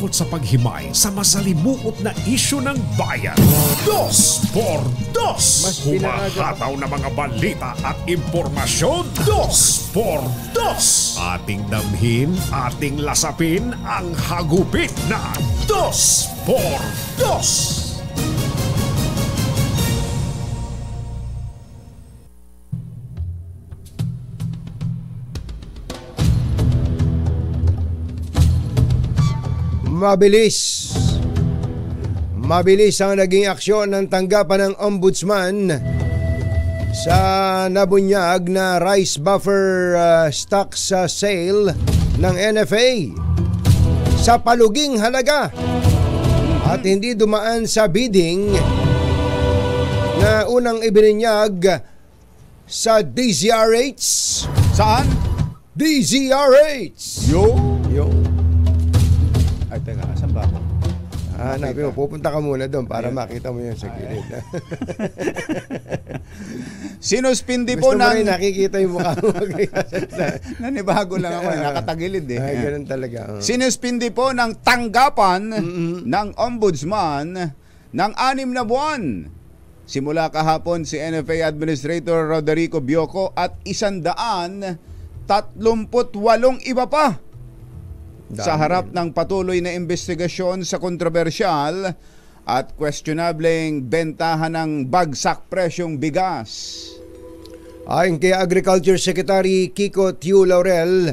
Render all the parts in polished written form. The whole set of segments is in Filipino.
hakot sa paghimay sa masalimuot na isyu ng bayan. Dos por Dos! Humahataw na mga balita at impormasyon. Dos por Dos! Ating damhin, ating lasapin ang hagupit na Dos por Dos! Mabilis ang naging aksyon ng tanggapan ng Ombudsman sa nabunyag na rice buffer stocks sale ng NFA sa paluging halaga at hindi dumaan sa bidding na unang ibinunyag sa DZRH. Saan? DZRH! Yo! Ay, teka, saan ba ako? Hanapin mo, pupunta ka muna doon para makita mo yun sa gilid. Sinuspindi Gusto po mo ng... rin nakikita yung mukha mo. Nanibago lang ako, nakatagilid eh. Ay, ganun talaga. Sinuspindi po ng tanggapan ng Ombudsman ng 6 na buwan. Simula kahapon si NFA Administrator Roderico Bioco at 138 iba pa. Sa harap ng patuloy na investigasyon sa kontrobersyal at questionableng bentahan ng bagsak presyong bigas. Ayon kay Agriculture Secretary Kiko Tiu Laurel,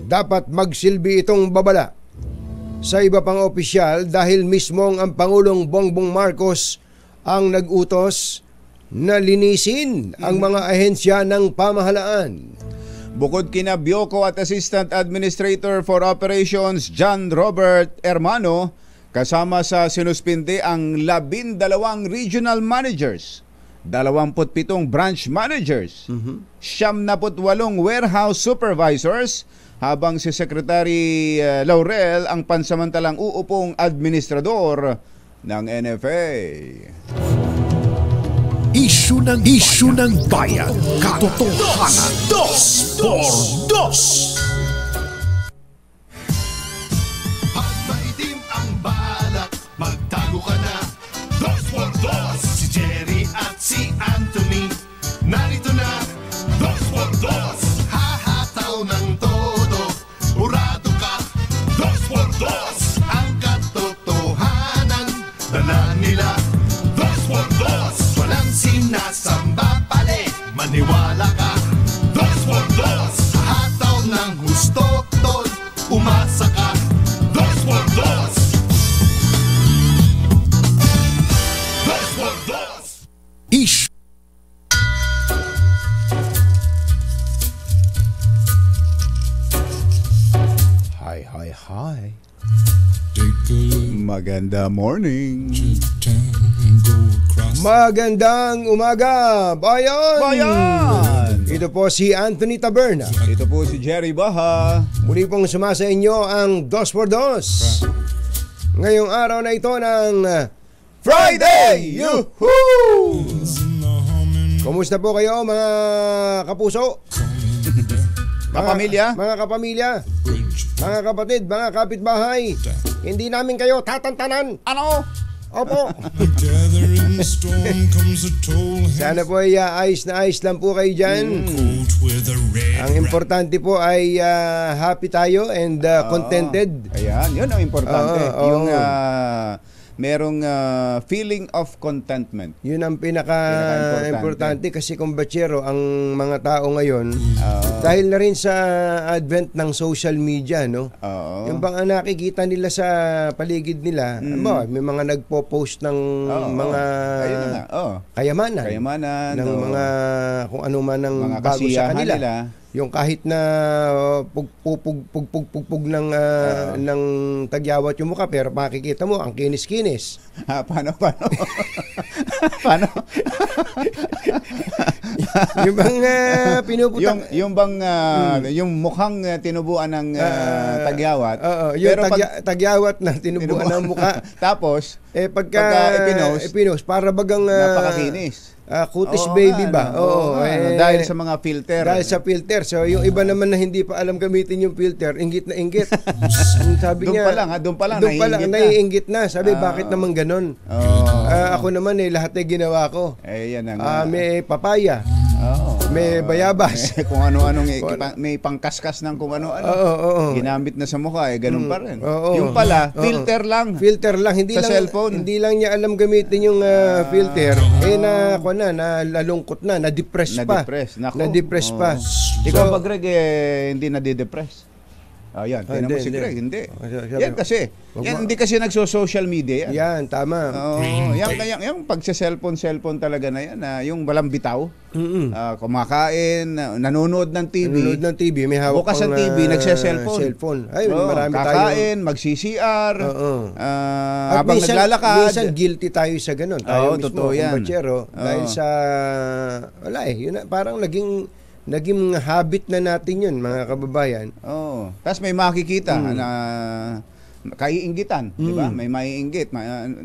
dapat magsilbi itong babala sa iba pang opisyal dahil mismong ang Pangulong Bongbong Marcos ang nag-utos na linisin ang mga ahensya ng pamahalaan. Bukod kina Bioco at Assistant Administrator for Operations John Robert Hermano, kasama sa sinuspindi ang 12 regional managers, 27 branch managers, 78 warehouse supervisors, habang si Secretary Laurel ang pansamantalang uupong administrador ng NFA. Isyu ng bayan. Katotohanan. Dos por Dos! Pag maitim ang balak, magtago ka na. Dos por Dos! Si Jerry at si Anthony, narito na. Dos por Dos! Hahataw ng todo, urado ka. Dos por Dos! Ang katotohanan, dala nila. Dos por Dos! Walang sinasamba pale, maniwala ka. Dos por Dos! Hataw ng gusto, tol, umasa ka. Dos por Dos! Dos por Dos! Isyu. Hi. Maganda morning. Magandang umaga, bayan! Ito po si Anthony Taberna. Ito po si Jerry Baha. Muli pong sumasa inyo ang Dos por Dos. Ngayong araw na ito ng Friday! Yuhuu! Kumusta po kayo mga kapuso? Kapamilya? Mga kapamilya, mga kapatid, mga kapitbahay. Hindi namin kayo tatantanan. Ano? Opo. Sana po ay ayos na ayos lang po kayo dyan. Ang importante po ay happy tayo and contented. Ayan, yun ang importante. Yung merong feeling of contentment. Yun ang pinaka-importante kasi kumbatsero ang mga tao ngayon dahil na rin sa advent ng social media, no? Yung bang nakikita nila sa paligid nila, may mga nagpo-post ng mga kayamanan ng mga kung ano man ng mga bago sa kanila. Nila. Yung kahit na pugpug ng tagyawat yung mukha pero makikita mo ang kinis-kinis. Paano? Yung bang pinuputak. Yung bang yung mukhang tinubuan ng tagyawat. Oo, yung pero tagyawat na tinubuan ng mukha. Tapos pagka epinos, para bagang napakakinis. Kutis baby ba? Oo. Dahil sa mga filter. Dahil sa filter. So yung iba naman na hindi pa alam gamitin yung filter, inggit na inggit. Sabi Doon niya, doon pa lang naiinggit na. Sabi, bakit naman ganun? Ako naman lahat ay ginawa ko. Yan ang may papaya. May bayabas. Kung ano-anong may pangkaskas ng kung ano-ano. Ginamit na sa mukha, ganun pa rin. Yung pala, filter lang. Filter lang. Hindi sa lang, cellphone. Hindi lang niya alam gamitin yung filter. Nalungkot na, na-depress pa. Na-depress pa. Ikaw ba, Greg, hindi na-depress? Yan, tingnan mo si Greg, hindi. Yan kasi, hindi kasi nagso-social media yan. Yan, tama. Yung pagsa-cellphone talaga na yan, yung walang bitaw, kumakain, nanonood ng TV. Nanonood ng TV, may hawak bukas ang TV, cellphone. Ay, marami tayo. Kakain, mag-CCR, habang naglalakad. Minsan guilty tayo sa ganun. Tayo mismo, totoo yan. Dahil sa, parang naging habit na natin yun, mga kababayan. Tapos may makikita na kaiinggitan, di ba? May maiinggit.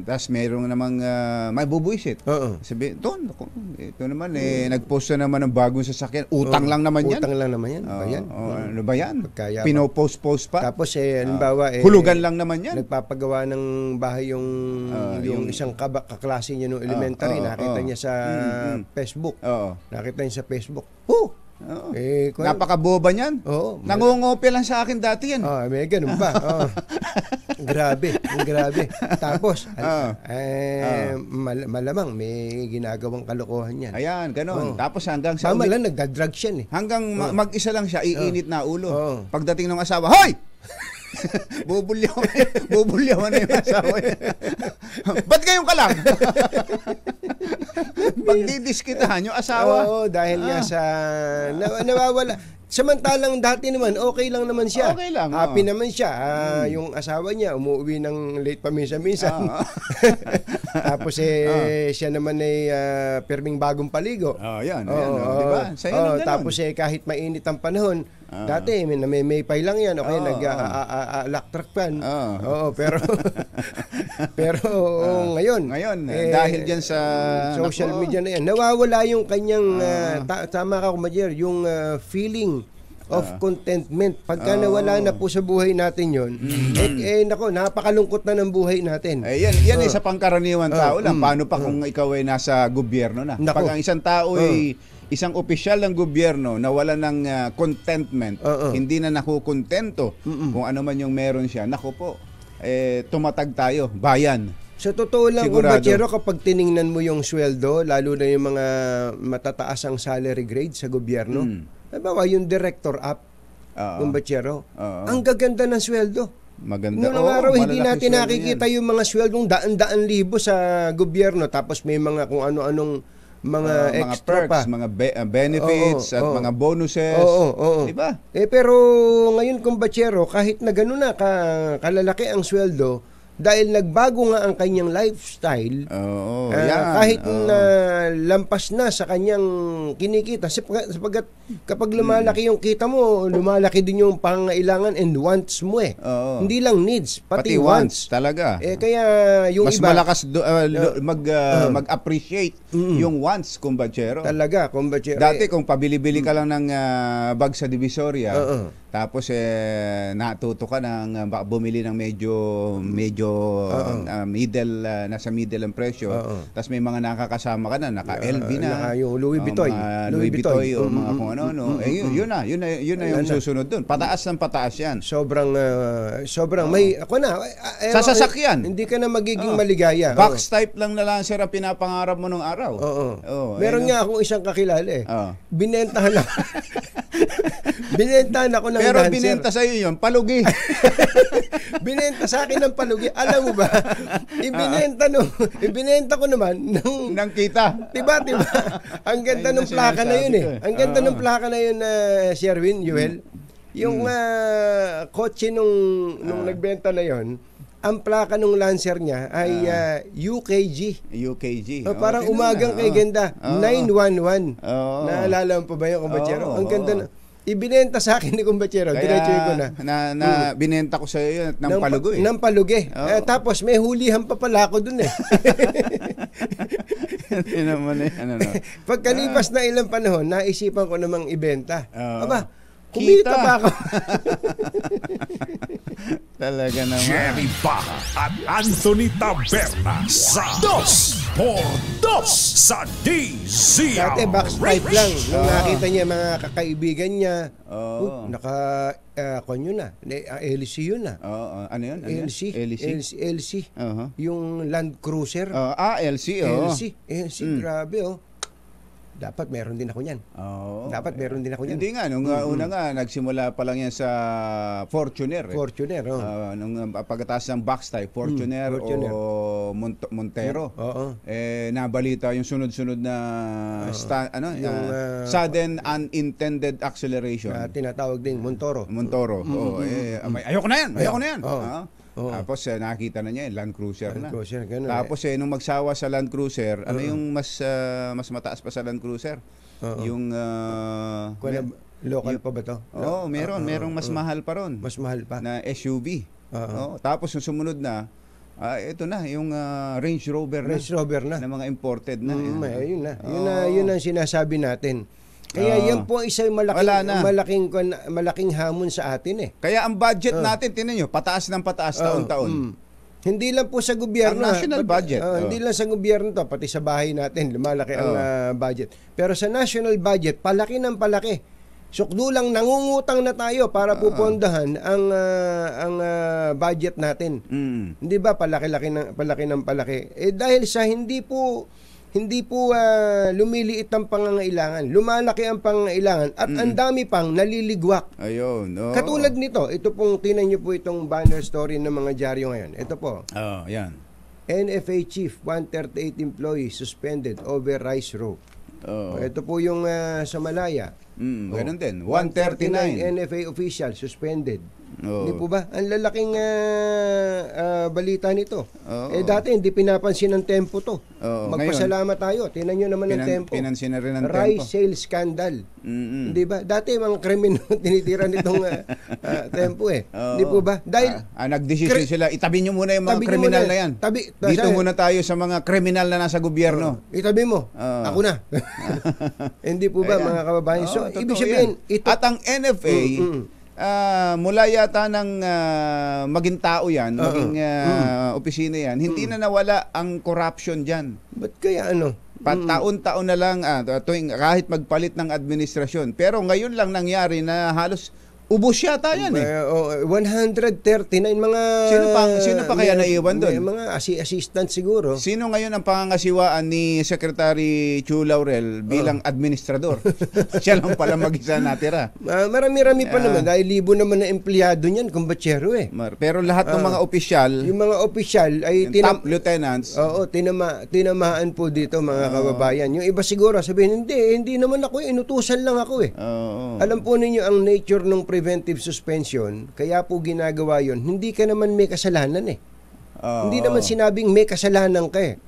Tapos mayroong namang may bubuisit. Sabi, ito naman nagpost na naman ng bagong sasakyan. Utang lang naman yan. Utang lang naman yan. Ano ba yan? Pinopost pa. Tapos halimbawa hulugan lang naman yan. Nagpapagawa ng bahay yung isang kaklase niya nung elementary. Nakita niya sa Facebook. Nakita niya sa Facebook. Napakaboba niyan. Nangungopia lang sa akin dati yan. May ganun ba? Grabe. Tapos, malamang may ginagawang kalokohan yan. Ayan, ganun. Tapos hanggang sa... Tama lang, nagdadrugs yan eh. Hanggang mag-isa lang siya, iinit na ulo. Pagdating ng asawa, hoy! Bubulyawan na yung asawa niya. Ba't kayong ka lang? Pagdidiskitahan yung asawa. Dahil nga sa nawawala. Samantalang dati naman, okay lang naman siya. Okay lang. Happy naman siya. Yung asawa niya, umuwi ng late pa minsan-minsan. Tapos siya naman ay perming bagong paligo. Yan. Diba? Tapos kahit mainit ang panahon, dati may pay lang yan. Okay, nag-electric fan. Pero ngayon, dahil dyan sa social media na yan, nawawala yung kanyang, tama ka Kumadjer, yung feeling of contentment. Pagka nawala na po sa buhay natin yun, napakalungkot na ng buhay natin. Yan sa pangkaraniwan tao lang. Paano pa kung ikaw ay nasa gobyerno na? Pag ang isang tao ay isang opisyal ng gobyerno na wala ng contentment, hindi na nakukontento kung ano man yung meron siya, naku po, tumatag tayo, bayan. Sa totoo lang, Kumbachero, kapag tiningnan mo yung sweldo, lalo na yung mga matataas ang salary grade sa gobyerno, halimbawa yung director up, Kumbachero, ang gaganda ng sweldo. Maganda. Noong araw, hindi natin nakikita yung mga sweldong daan-daan libo sa gobyerno, tapos may mga kung ano-anong mga extra perks, pa. mga benefits at mga bonuses. Diba? Pero ngayon, Kumbachero, kahit na gano'n na kalalaki ang sweldo, dahil nagbago nga ang kanyang lifestyle, kahit na lampas na sa kanyang kinikita, sapagkat kapag lumalaki yung kita mo, lumalaki din yung pangailangan and wants mo Hindi lang needs, pati wants. Talaga. Kaya yung mas iba, malakas mag-appreciate yung wants, Kumbachero. Talaga, Kumbachero. Dati kung pabili-bili ka lang ng bag sa Divisoria, tapos natuto ka ng bumili ng medyo middle, nasa middle ang presyo. Tapos may mga nakakasama ka na, naka-LV na. Yung Louis Vuitton. Louis Vuitton o mga kung ano. Yun na yung susunod dun. Pataas ng pataas yan. Sobrang may, ako na. Sa sasakyan. Hindi ka na magiging maligaya. Box type lang na Lancer ang pinapangarap mo nung araw. Meron nga akong isang kakilala Binentahan ako. Binentahan ako ng Pero Lancer. binenta sa'yo yun, palugi. Binenta sa akin ng palugi. Alam mo ba? Ibinenta ko naman ng kita. Diba? Ang ganda ng plaka na yun Ang ganda ng plaka na yun, Sherwin, Yuel. Yung kotse nung nagbenta na yun, ang plaka ng Lancer niya ay UKG. UKG. Parang tingnan umagang na. kay ganda. Oo. 911. Oo. Naalala mo pa ba yung kumbachero? Oo, Ang ganda oo. na. Ibinenta sa akin ni kumbachero. Diretsuhin ko na. Binenta ko sa iyo ng palugo eh. Ng palugi. Oo. Tapos may hulihan pa pala ako dun eh. Hindi naman eh. Pagkalipas na ilang panahon, naisipan ko namang ibenta. Oo. Aba, kumita Kita. pa ako. Talaga naman. Jerry Baja at Anthony Taberna sa 2x2 sa DZRH. Dati backpipe lang. Nung nakita niya mga kakaibigan niya, Oo. konyo na. LC yun na. Oo. Ano yun? Ano yun? LC. LC. LC. Uh-huh. Yung Land Cruiser. LC. Oh. LC, grabe oh. Dapat meron din ako niyan. Dapat meron din ako niyan. Hindi nga, nung una nga, nagsimula pa lang yan sa Fortuner. Fortuner, Nung pagkataas ng box type, Fortuner, Fortuner. o Montero. Oo. Nabalita yung sunod-sunod na sudden unintended acceleration. Tinatawag din Montoro. Ayoko na yan! Ayoko na yan! Tapos nakita na niya yung Land Cruiser na. Cruiser, ganun, Tapos nung magsawa sa Land Cruiser, ano yung mas mataas pa sa Land Cruiser? Yung local pa ba to? merong mas mahal pa ron. Mas mahal pa. Na SUV. Tapos yung sumunod na, ito na, yung Range Rover na. Range Rover na. Na mga imported na. Yun na. Yun ang sinasabi natin. Kaya yan po isang malaking hamon sa atin eh. Kaya ang budget natin, tinan nyo, pataas ng pataas taon-taon. Hindi lang po sa gobyerno. Ang national budget. Hindi lang sa gobyerno to, pati sa bahay natin, lumalaki ang budget. Pero sa national budget, palaki ng palaki. Sukdo lang nangungutang na tayo para pupondahan ang budget natin. Hindi ba palaki ng palaki? Dahil sa hindi po lumiliit ang pangangailangan. Lumalaki ang pangangailangan at ang dami pang naliligwak. Ayun. Katulad nito, ito pong tinan niyo po itong banner story ng mga dyaryo ngayon. Ito po. Yan. NFA Chief, 138 employees suspended over Rice Row. Ito po yung sa Malaya. Ganun din. 139 NFA official suspended. Hindi po ba? Ang lalaking balita nito. Dati hindi pinapansin ng Tempo to. Magpasalamat tayo. Tingnan nyo naman ng Tempo. Pinansin na rin ng Tempo. Rice sales scandal. Hindi ba? Dati mga krimen tinitira nitong Tempo eh. Hindi po ba? Dahil nagdesisyon sila, itabi nyo muna yung mga kriminal na yan. Dito muna tayo sa mga kriminal na nasa gobyerno. Itabi mo. Ako na. Hindi po ba mga kababayan? So, ibig sabihin, at ang NFA, mula yata ng maging tao yan, maging opisina yan, hindi na nawala ang corruption dyan. Ba't kaya ano? Taon-taon na lang, tuwing, kahit magpalit ng administrasyon. Pero ngayon lang nangyari na halos ubos yata yan eh. 139 mga... Sino pa kaya naiwan doon? Mga assistant siguro. Sino ngayon ang pangangasiwaan ni Secretary Chu Laurel bilang administrador? Siya lang pala mag-isa natira. Marami-rami pa naman dahil libo naman na empleyado niyan, kumbachero eh. Pero lahat ng mga opisyal, yung mga opisyal ay top lieutenants, tinamaan po dito mga kababayan. Yung iba siguro sabihin, hindi naman ako, inutusan lang ako eh. Alam po ninyo ang nature ng preventive suspension, kaya po ginagawa yon. Hindi ka naman may kasalanan eh. Hindi naman sinabing may kasalanan ka eh.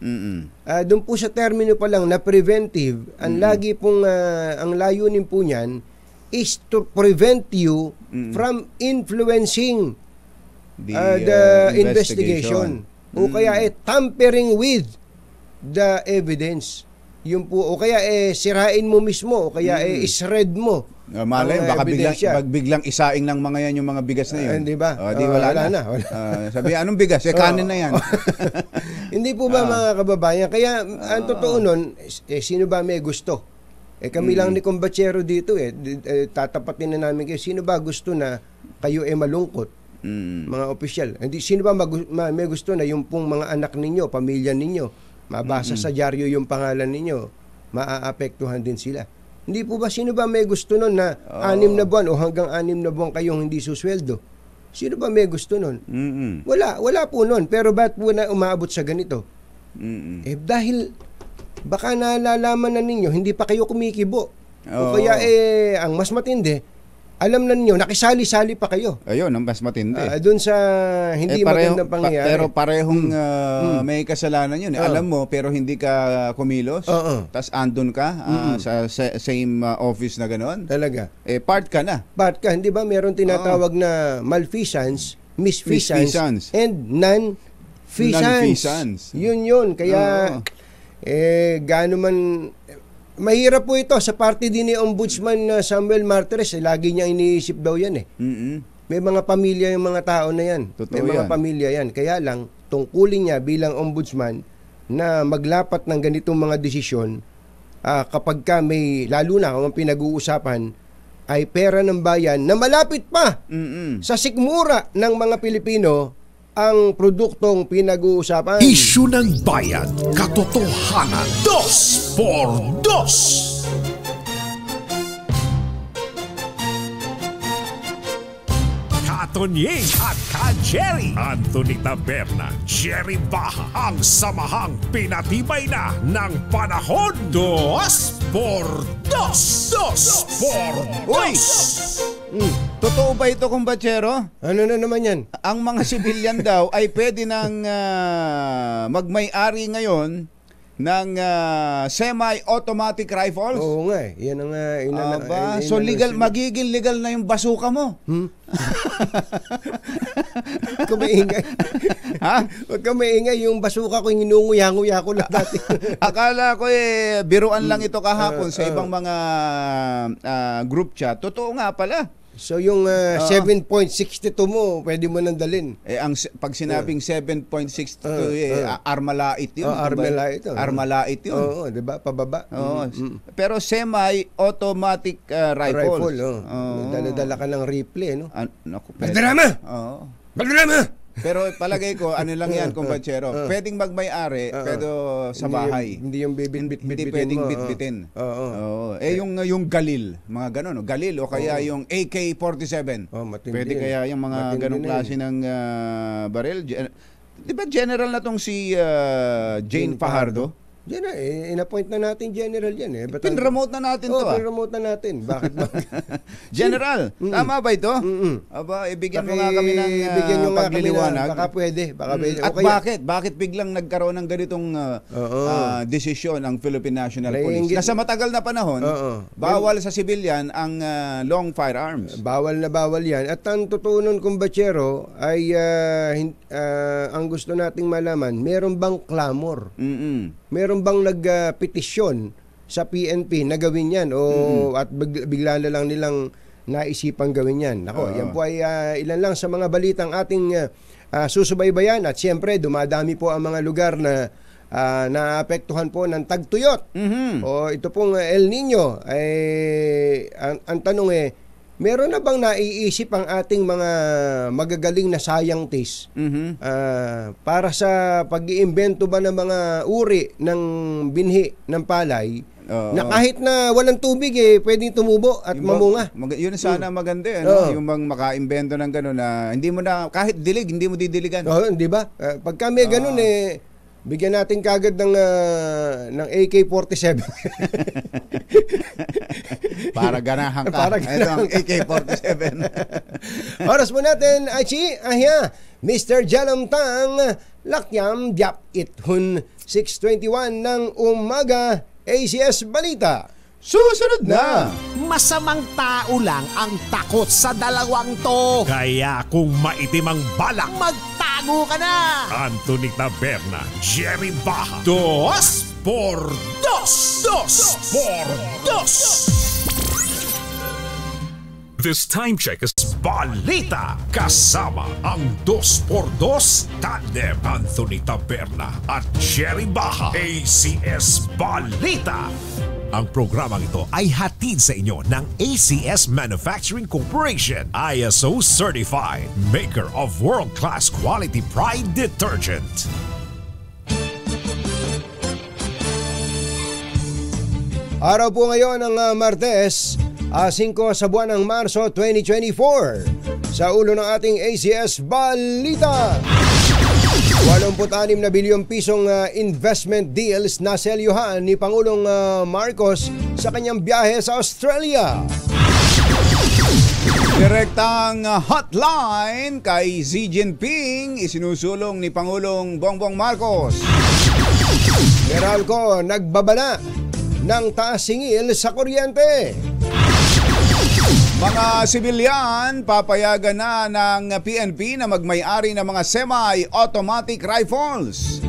Doon po sa termino pa lang na preventive, ang lagi pong ang layunin po niyan is to prevent you from influencing the investigation. O kaya tampering with the evidence. Yun po, o kaya sirain mo mismo, o kaya shred mo. Malay, baka biglang isaing ng mga yan yung mga bigas na yun. Hindi ba? Wala na. Sabi, anong bigas? Kanin na yan. Hindi po ba mga kababayan? Kaya ang totoo nun, sino ba may gusto? Kami lang ni Kumbachero dito tatapatin na namin kayo. Sino ba gusto na kayo malungkot? Mga opisyal. Sino ba may gusto na yung pong mga anak ninyo, pamilya ninyo, mabasa sa dyaryo yung pangalan ninyo, maaapektuhan din sila? Hindi po ba, sino ba may gusto nun na 6 na buwan o hanggang 6 na buwan kayong hindi susweldo? Sino ba may gusto nun? Wala po nun. Pero ba't po na umaabot sa ganito? Dahil baka nalalaman na ninyo, hindi pa kayo kumikibo. O kaya ang mas matindi, alam na ninyo, nakisali-sali pa kayo. Ayun, ang mas matindi. Doon sa hindi magandang pangyayari. Pero parehong may kasalanan yun. Alam mo, pero hindi ka kumilos. Tapos andun ka sa same office na gano'n. Talaga. Part ka na. Part ka. Hindi ba meron tinatawag na malfeasance, misfeasance, and non-feasance. Yun. Kaya, gaano man... Mahirap po ito sa parte din ni Ombudsman Samuel Martires. Lagi niya iniisip daw yan May mga pamilya yung mga tao na yan. Totoo May mga pamilya yan. Kaya lang, tungkulin niya bilang ombudsman na maglapat ng ganitong mga desisyon kapag ka may, lalo na kung ang pinag-uusapan ay pera ng bayan na malapit pa sa sikmura ng mga Pilipino ang produktong pinag-uusapan. Isyu ng bayan, katotohanan, 2x2. Katonying at Ka-Jerry, Anthony Taberna, Jerry Baha, ang samahang pinatibay na ng panahon. 2x2. 2x2. Totoo ba ito, kumpatsero? Ano na naman yan? Ang mga sibilyan daw ay pwede nang magmay-ari ngayon ng semi-automatic rifles. Oo nga Yan ang... so magiging legal na yung bazooka mo. Huwag ka maingay. Ha? Huwag ka maingay. Yung bazooka ko, yung inunguya-nguya ko lang dati. Akala ko biruan lang ito kahapon sa ibang mga group chat. Totoo nga pala. So yung 7.62 mo, pwede mo nang dalin. Pag sinabing 7.62, armalait yun. Armalait. Armalait yun. Oo, di ba? Pababa. Pero semi-automatic rifle. Dala-dala ka ng rifle, no? Magdrama! Magdrama! Pero palagay ko, ano lang yan, kumpatsero. Pwedeng magmay-ari, pero sa bahay. Hindi yung bibit-bit-bitin mo. Hindi pwedeng bit-bitin. Yung galil, mga ganon. Galil o kaya yung AK-47. Pwede kaya yung mga ganong klase ng baril. Di ba general na tong si Jane Fajardo? Yan in-appoint na natin general yan Pin-remote na natin to pin-remote na natin. Bakit ba? General, tama ba ito? Aba, ibigyan mo nga kami ng pagliliwanag. Baka pwede. At bakit biglang nagkaroon ng ganitong desisyon ang Philippine National Police? Na sa matagal na panahon, bawal sa civilian ang long firearms. Bawal na bawal yan. At ang totoo nun, kumpatsero, ay ang gusto nating malaman, meron bang clamor? Meron bang nagpetisyon sa PNP na gawin yan at bigla na lang nilang naisipang gawin yan? Yan po ay ilan lang sa mga balitang ating susubaybayan at siyempre dumadami po ang mga lugar na naapektuhan po ng tagtuyot. O ito pong El Nino ang tanong meron na bang naiisip ang ating mga magagaling na scientist para sa pag-iimbento ba ng mga uri ng binhi ng palay na kahit na walang tubig pwedeng tumubo at mamunga? Yun sana maganda yung bang makaimbento ng gano'n na hindi mo na, kahit dilig, hindi mo didiligan. Di ba? Pag kami gano'n bigyan natin kagad ng AK-47. Para ganahan ka. Ito ang AK-47. Oras mo natin, Achi, Mr. Jalom Tang, Lakyam Diap Ithun, 6:21 ng umaga, ACS Balita. Susunod na! Masamang tao lang ang takot sa dalawang to. Kaya kung maitim ang balak, magtago ka na! Anthony Taberna, Jerry Baha, 2x2. This time check is Balita kasama ang 2x2 tandem Anthony Taberna at Jerry Baha, ACS Balita. Ang programang ito ay hatid sa inyo ng ACS Manufacturing Corporation, ISO certified, maker of world-class quality Pride detergent. Araw po ngayon ng Martes, 5 sa buwan ng Marso 2024. Sa ulo ng ating ACS Balita, 86 na bilyong pisong investment deals na selyuhan ni Pangulong Marcos sa kanyang biyahe sa Australia. Direktang hotline kay Xi Jinping isinusulong ni Pangulong Bongbong Marcos. Meralco nagbabala ng taas singil sa kuryente. Mga sibilyan papayagan na ng PNP na magmay-ari ng mga semi-automatic rifles.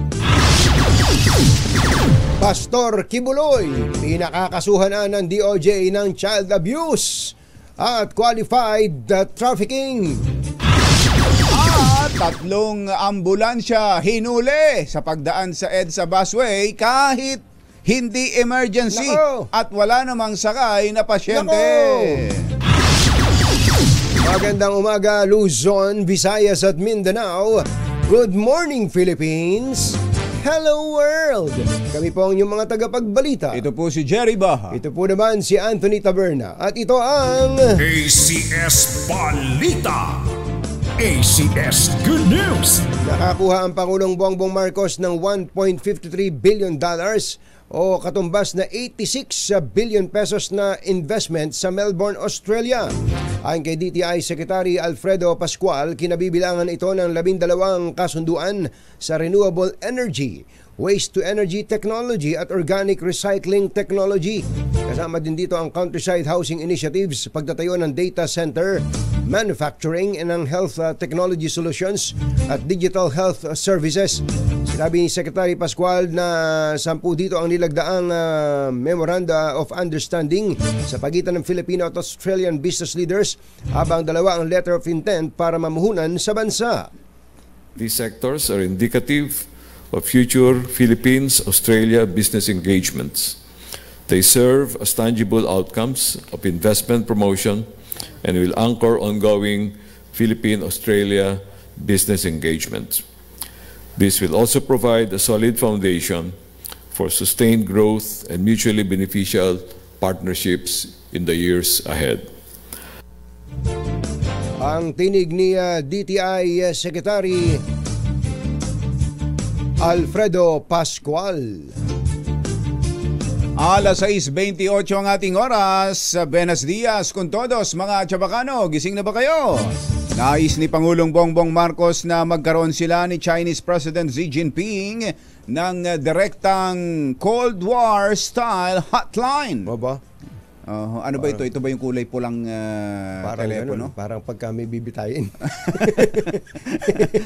Pastor Kibuloy, pinakakasuhan na ng DOJ ng child abuse at qualified trafficking. At 3 ambulansya hinuli sa pagdaan sa EDSA busway kahit hindi emergency. Nako! At wala namang sakay na pasyente. Nako! Magandang umaga Luzon, Visayas at Mindanao. Good morning Philippines. Hello world. Kami po ang inyong mga tagapagbalita. Ito po si Jerry Baha. Ito po naman si Anthony Taberna. At ito ang ACS Balita. ACS Good News. Nakakuha ang Pangulong Bongbong Marcos ng $1.53 billion o katumbas na 86 billion pesos na investment sa Melbourne, Australia. Ayon kay DTI Secretary Alfredo Pascual, kinabibilangan ito ng 12 kasunduan sa renewable energy, waste-to-energy technology at organic recycling technology. Kasama din dito ang countryside housing initiatives, pagtatayo ng data center, manufacturing ng health technology solutions at digital health services. Sinabi ni Secretary Pascual na 10 dito ang nilagdaang Memoranda of Understanding sa pagitan ng Filipino at Australian business leaders, habang 2 ang letter of intent para mamuhunan sa bansa. These sectors are indicative of future Philippines-Australia business engagements. They serve as tangible outcomes of investment promotion and will anchor ongoing Philippine-Australia business engagements. This will also provide a solid foundation for sustained growth and mutually beneficial partnerships in the years ahead. Ang tinig ni DTI Secretary Alfredo Pascual. Alas 6:28 ang ating oras. Buenos dias con todos mga Chabacano. Gising na ba kayo? Nais ni Pangulong Bongbong Marcos na magkaroon sila ni Chinese President Xi Jinping ng direktang Cold War style hotline. Baba? Ano ba ito? Ito ba yung kulay pulang telepono? Parang pagka may bibitayin.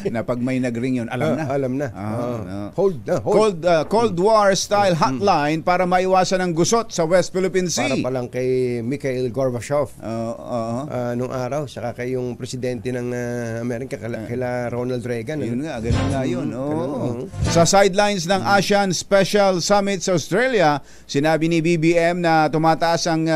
Na pag may nag-ring yun, alam na. Alam na. Hold na. Cold War style hotline para maiwasan ang gusot sa West Philippine Sea. Para palang kay Mikhail Gorbachev. Nung araw, saka kay yung presidente ng Amerika, kila Ronald Reagan. Yun nga, ganun nga yun. Sa sidelines ng ASEAN Special Summit sa Australia, sinabi ni BBM na tumataas ang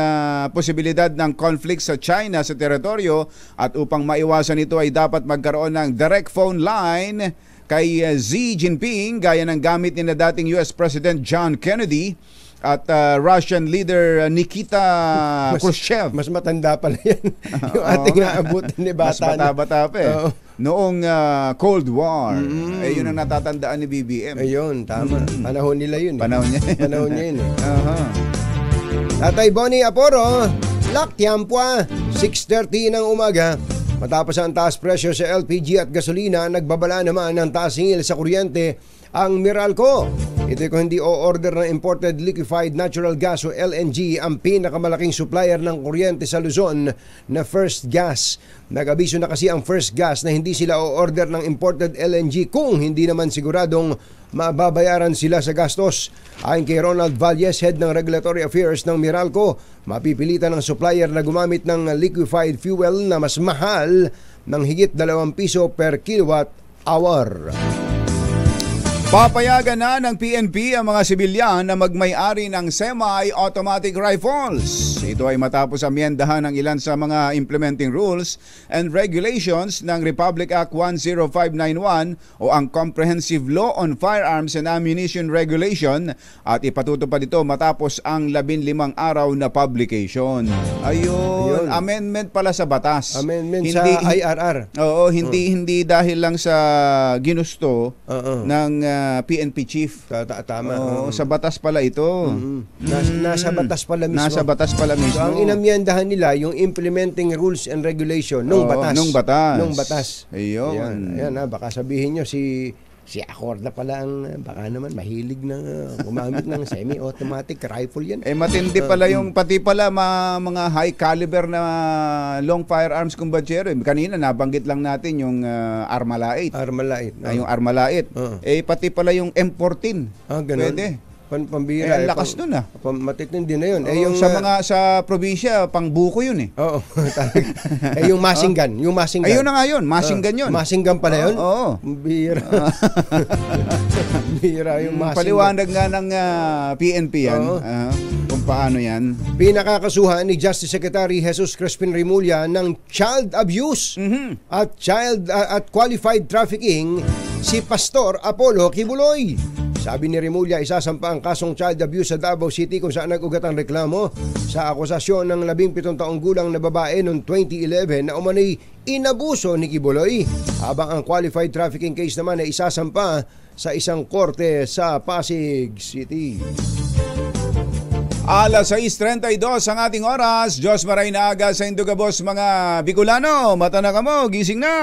posibilidad ng conflict sa China sa teritoryo, at upang maiwasan ito ay dapat magkaroon ng direct phone line kay Xi Jinping gaya ng gamit ni na dating US President John Kennedy at Russian leader Nikita Khrushchev. Mas matanda pala yan. Yung ating naabutan ni bata. Mas bata-bata pa eh. Noong Cold War. Yun ang natatandaan ni BBM. Ayun, tama. Panahon nila yun. Panahon niya. Panahon niya yun. Tatay Bonnie Aporo, Laktiampua, 6:30 ng umaga. Matapos ang taas presyo sa LPG at gasolina, nagbabala naman ng taas singil sa kuryente ang Meralco. Ito kung hindi o-order ng imported liquefied natural gas o LNG, ang pinakamalaking supplier ng kuryente sa Luzon na First Gas. Nag-abiso na kasi ang First Gas na hindi sila o-order ng imported LNG kung hindi naman siguradong mababayaran sila sa gastos. Ayon kay Ronald Valles, Head ng Regulatory Affairs ng Meralco, mapipilitan ng supplier na gumamit ng liquefied fuel na mas mahal ng higit 2 piso per kilowatt hour. Papayagan na ng PNP ang mga sibilyan na magmay-ari ng semi-automatic rifles. Ito ay matapos amyendahan ng ilan sa mga implementing rules and regulations ng Republic Act 10591 o ang Comprehensive Law on Firearms and Ammunition Regulation, at ipatutupad ito matapos ang 15 araw na publication. Ayun. Amendment pala sa batas. Amendment sa IRR. Oo, hindi dahil lang sa ginusto ng PNP chief. Tama. Oo, sa batas pala ito. Nasa batas pala mismo. Nasa batas pala mismo. So, ang inamyandahan nila, yung implementing rules and regulation nung batas. Nung batas. Ayun. Ayan, baka sabihin nyo si Acorda pala baka naman mahilig na gumamit ng semi-automatic rifle yan. Matindi pala yung pati pala mga high caliber na long firearms kumbatsero. Kanina nabanggit lang natin yung Armalite. Yung Armalite. Pati pala yung M14. Ganun. Pwede. Pambira. Ang lakas nun matitindi na yun. Yung sa probinsya, pang buko yun eh. Oo. Yung machine gun. Ayun na nga yun. Machine gun yun. Machine gun pala yun? Oo. Bira. Bira yung machine gun. Paliwanag nga ng PNP yan. Kung paano yan. Pinakakasuhan ni Justice Secretary Jesus Crispin Remulla ng child abuse at qualified trafficking si Pastor Apollo Kibuloy. Sabi ni Remulla, isasampa ang kasong child abuse sa Davao City kung saan nag-ugat ang reklamo sa akusasyon ng 17 taong gulang na babae noong 2011 na umano'y inabuso ni Kibuloy. Habang ang qualified trafficking case naman ay isasampa sa isang korte sa Pasig City. Alas 6:32 ang ating oras. Diyos maray na aga sa Indugabos mga Bicolano. Mata na kamo, gising na.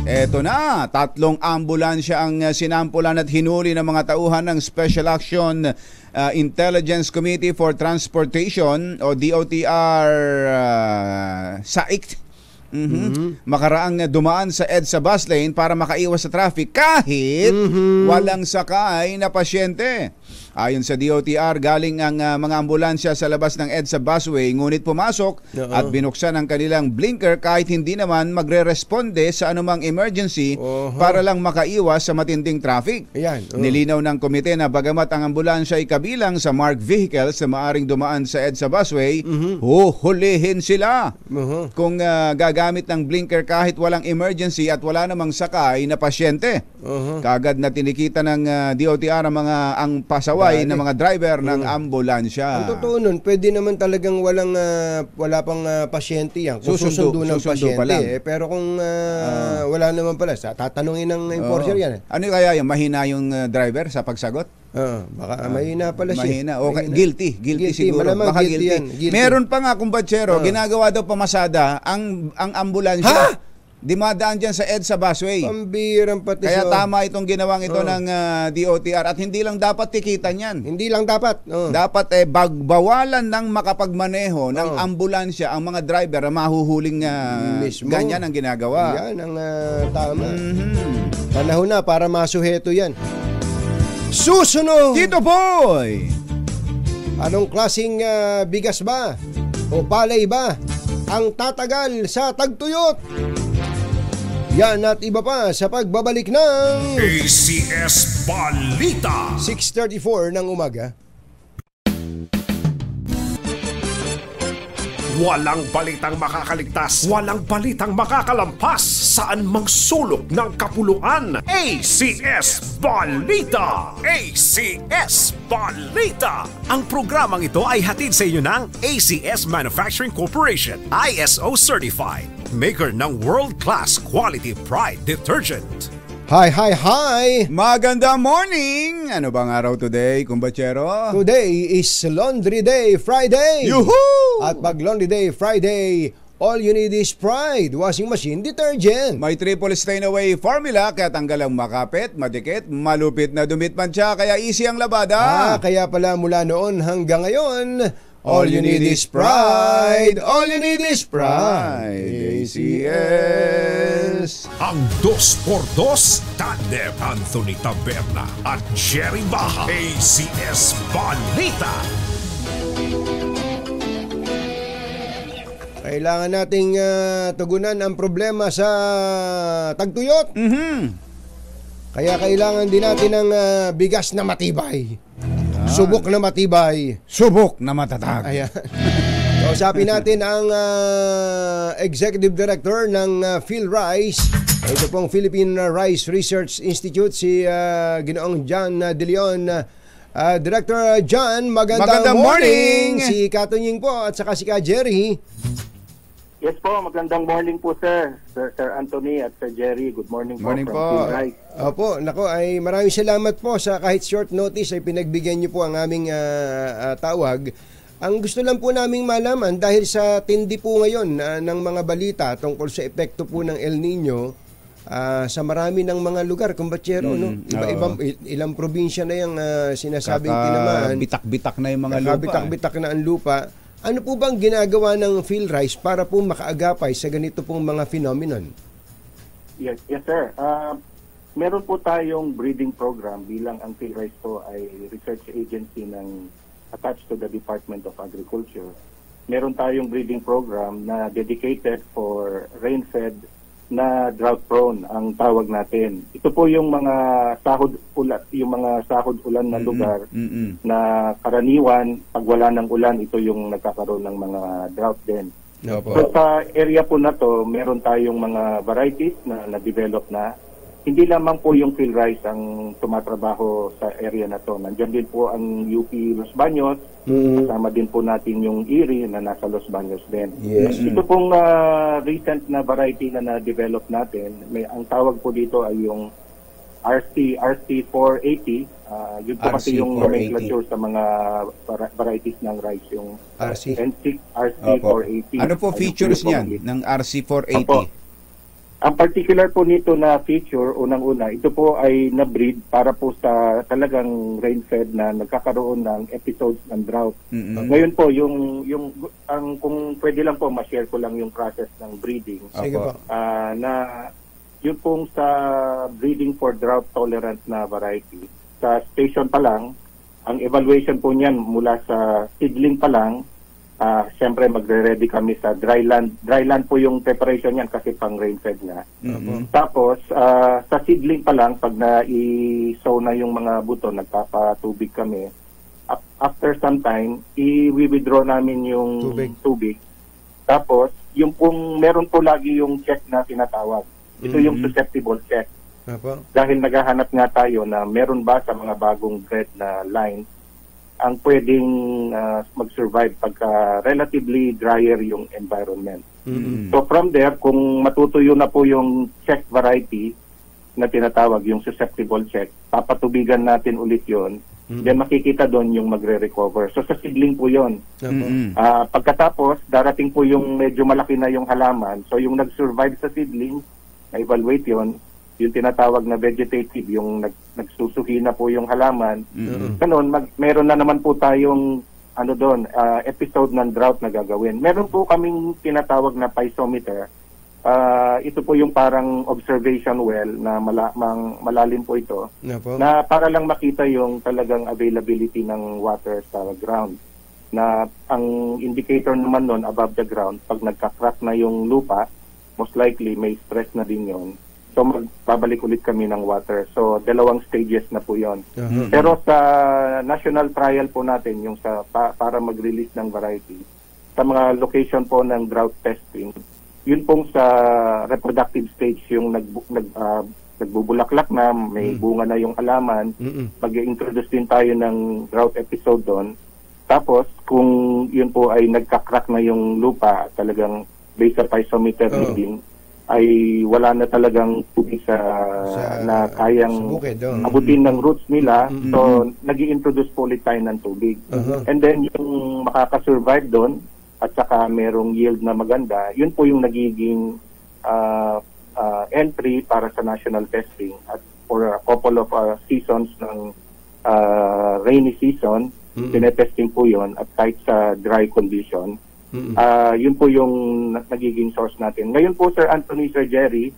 Eto na, 3 ambulansya ang sinampulan at hinuli ng mga tauhan ng Special Action Intelligence Committee for Transportation o DOTR SAICT. Makaraang dumaan sa EDSA bus lane para makaiwas sa traffic kahit walang sakay na pasyente. Ayon sa DOTR, galing ang mga ambulansya sa labas ng EDSA busway ngunit pumasok at binuksan ang kanilang blinker kahit hindi naman magre-responde sa anumang emergency para lang makaiwas sa matinding traffic. Nilinaw ng komite na bagamat ang ambulansya ay kabilang sa marked vehicles na maaring dumaan sa EDSA busway, huhulihin sila kung gagamit ng blinker kahit walang emergency at wala namang sakay na pasyente. Kagad na tinikita ng DOTR ang pasaway ng mga driver ng ambulansya. Ang totoo nun, pwede naman talagang wala pang pasyente yan. Kung susundo ng pasyente. Pero kung wala naman pala, tatanungin ng enforcer yan. Ano kaya yung mahina yung driver sa pagsagot? Baka mahina pala siya. Mahina. Okay. Guilty siguro. Baka guilty. Meron pa nga kumbatsero, ginagawa daw pamasada ang ambulansya. Dimadaan dyan sa EDSA busway. Pambirang pati. Kaya tama itong ginawang ito ng DOTR at hindi lang dapat tikitan yan. Hindi lang dapat. Dapat bagbawalan ng makapagmaneho ng ambulansya ang mga driver na mahuhuling ganyan ang ginagawa. Yan ang tama. Panahon na para masuheto yan. Susunod! Tito Boy! Anong klaseng bigas ba o palay ba ang tatagal sa tagtuyot? Yan at iba pa sa pagbabalik ng ACS Balita. 6:34 ng umaga. Walang balitang makakaligtas, walang balitang makakalampas, saan mang sulok ng kapuluan. ACS Balita! ACS Balita! Ang programang ito ay hatid sa inyo ng ACS Manufacturing Corporation, ISO Certified, maker ng world-class quality Pride detergent. Hi! Magandang morning! Ano bang araw today, kumbatsero? Today is Laundry Day Friday! Yuhuu! At pag Laundry Day Friday, all you need is Pride washing machine detergent. May triple stain away formula kaya tanggal ang makapit, madikit, malupit na dumit mancha kaya easy ang labada. Kaya pala mula noon hanggang ngayon, all you need is Pride! All you need is Pride! ACS! Ang 2x2 tandem Anthony Taberna at Jerry Baja. ACS Balita. Kailangan nating tugunan ang problema sa tagtuyot. Kaya kailangan din natin ng bigas na matibay. Subok na matibay. Subok na matatag. Ayan. Kausapin natin ang Executive Director ng PhilRice. Ito pong Philippine Rice Research Institute, si Ginoong John De Leon. Director John, magandang morning. Si Katunying po at saka si Ka Jerry. Yes po, magandang morning po sir. Sir Anthony at Sir Jerry. Good morning, Morning po. po. From Team Rice. Opo, nako ay maraming salamat po sa kahit short notice ay pinagbigyan niyo po ang aming tawag. Ang gusto lang po naming malaman dahil sa tindi po ngayon ng mga balita tungkol sa epekto po ng El Nino sa marami ng mga lugar, kumbatsero, no? Ilang probinsya na yung sinasabing tinamaan. Bitak-bitak na yung mga lupa. Bitak-bitak na ang lupa. Ano po bang ginagawa ng PhilRice para po makaagapay sa ganito pong mga phenomenon? Yes sir. Meron po tayong breeding program bilang ang PhilRice po ay research agency ng attached to the Department of Agriculture. Meron tayong breeding program na dedicated for rain-fed na drought prone ang tawag natin. Ito po yung mga sahod ulan na lugar na karaniwan pag wala ng ulan, ito yung nagkakaroon ng mga drought din. So sa area po na to, meron tayong mga varieties na na-develop na. Hindi lamang po yung PhilRice ang tumatrabaho sa area na to. Nandiyan din po ang UP Los Baños, kasama din po natin yung IRI na nasa Los Baños din. Yes. Ito pong recent na variety na na-develop natin, ang tawag po dito ay yung RC480. Yun po kasi yung nomenclature sa mga varieties ng rice, yung N6 RC480. Ano po features niyan ng RC480? Opo. Ang particular po nito na feature, unang-una, ito po ay na-breed para po sa talagang rain-fed na nagkakaroon ng episodes ng drought. Ngayon po, kung pwede lang po, ma-share ko lang yung process ng breeding. Sige po. Na yun pong sa breeding for drought-tolerant na variety, sa station pa lang, ang evaluation po niyan mula sa seedling pa lang, siyempre magre-ready kami sa dry land. Dry land po yung preparation niyan kasi pang rain-fed nga. Tapos, sa seedling pa lang, pag na-i-sow na yung mga buto, nagpapatubig kami. After some time, i-withdraw namin yung tubig. Tapos, yung kung meron po lagi yung check na tinatawag. Ito yung susceptible check. Dahil naghahanap nga tayo na meron ba sa mga bagong bred na lines ang pwedeng mag-survive pagka relatively drier yung environment. So from there, kung matutuyo na po yung check variety na tinatawag, yung susceptible check, papatubigan natin ulit yon. Then makikita doon yung magre-recover. So sa seedling po yon. Pagkatapos, darating po yung medyo malaki na yung halaman. So yung nag-survive sa seedling, na-evaluate yon, yung tinatawag na vegetative, yung nagsusuhi na po yung halaman. Ganun, meron na naman po tayong episode ng drought na gagawin. Meron po kaming tinatawag na piezometer. Ito po yung parang observation well na malalim po ito. Na para lang makita yung talagang availability ng water sa ground. Na ang indicator naman nun above the ground, pag nagka-crack na yung lupa, most likely may stress na din yun. So magbabalik ulit kami ng water. So 2 stages na po 'yon. Pero sa national trial po natin yung para mag-release ng variety sa mga location po ng drought testing, yun pong sa reproductive stage yung nagbubulaklak na, may bunga na yung halaman, mag-introduce din tayo ng drought episode doon. Tapos kung yun po ay nagka-crack na yung lupa, talagang based sa piezometer reading, ay wala na talagang tubig na kayang abutin ng roots nila. So, nag-i-introduce po ulit tayo ng tubig. And then, yung makakasurvive doon at saka merong yield na maganda, yun po yung nagiging entry para sa national testing. At for a couple of seasons ng rainy season, tinetesting po yun at kahit sa dry condition. Yun po yung nagiging source natin. Ngayon po, Sir Anthony, Sir Jerry,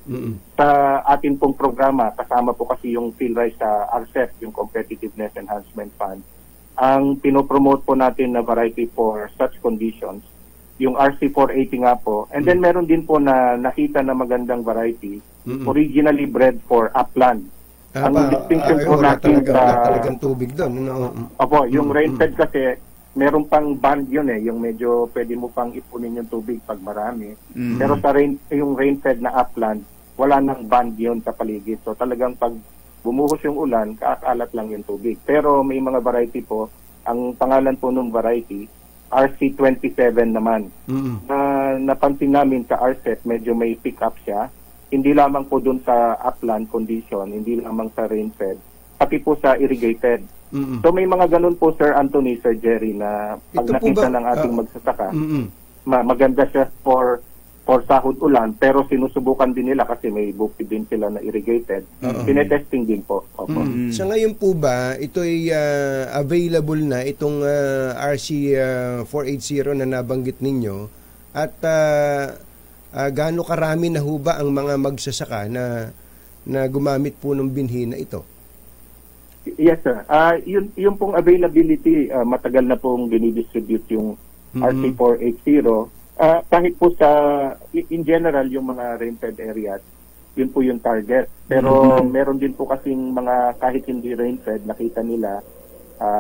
sa atin pong programa, kasama po kasi yung PhilRice sa RCEP, yung Competitiveness Enhancement Fund. Ang pinopromote po natin na variety for such conditions, yung RC480 nga po. And then meron din po na nakita na magandang variety, originally bred for upland. Ang distinction po natin sa talagang tubig doon. Opo, yung rain-fed kasi, meron pang band yun yung medyo pwede mo pang ipunin yung tubig pag marami. Pero sa yung rain-fed na upland, wala nang band yun sa paligid. So talagang pag bumuhos yung ulan, kaakalat lang yung tubig. Pero may mga variety po, ang pangalan po ng variety, RC27 naman. napansin namin sa RCEP, medyo may pick up siya. Hindi lamang po dun sa upland condition, hindi lamang sa rain-fed, pati po sa irrigated. So may mga ganun po, Sir Anthony, Sir Jerry, na pag Ito po nakita ba- ng ating magsasaka, Mm-mm. maganda siya for sahod ulan, pero sinusubukan din nila kasi may bukid din sila na irrigated. Tinetesting din po. Opo. Sa ngayon po ba, ito ay available na itong RC 480 na nabanggit ninyo at gaano karami na ho ba ang mga magsasaka na gumamit po ng binhi na ito? Yes, sir. Yung pong availability, matagal na pong dinidistribute yung RC480. Kahit po in general, yung mga rain-fed areas, yun po yung target. Pero meron din po kasing mga kahit hindi rain-fed, nakita nila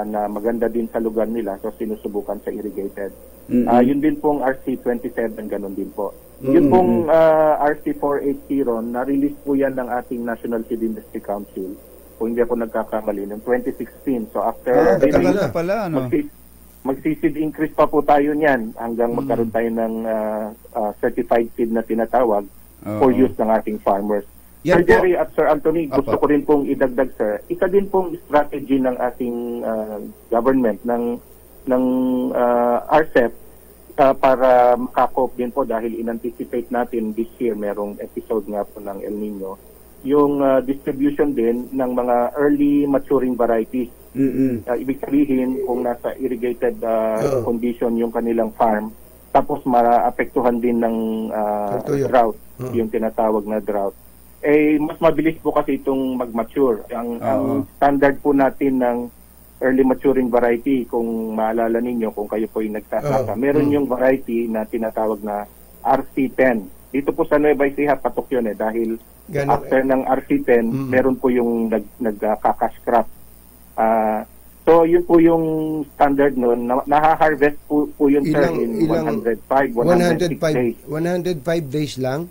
na maganda din sa lugar nila, so sinusubukan sa irrigated. Yun din pong RC27, ganun din po. Yun pong RC480, na-release po yan ng ating National Seed Industry Council, kung hindi ako nagkakamali, noong 2016. So after Tagal na pala, no? magsiseed increase pa po tayo niyan hanggang magkaroon tayo ng certified seed na tinatawag for use ng ating farmers. Yan Sir Jerry at Sir Anthony, gusto Opo. ko rin pong idagdag, sir. Isa din pong strategy ng ating government, ng RCEP, para makakop din po dahil in-anticipate natin this year merong episode nga po ng El Nino, yung distribution din ng mga early maturing varieties. Ibig sabihin, kung nasa irrigated condition yung kanilang farm, tapos maapektuhan din ng drought, yung tinatawag na drought, mas mabilis po kasi itong mag-mature. Ang standard po natin ng early maturing variety, kung maalala ninyo, kung kayo po yung nagsasaka, meron yung variety na tinatawag na RC10. Dito po sa Nueva Ecija, patok yun dahil after ng RC10, meron po yung nagka-cash crop. So yun po yung standard nun. Naha-harvest po yun, sir, in 105 days. 105 days lang?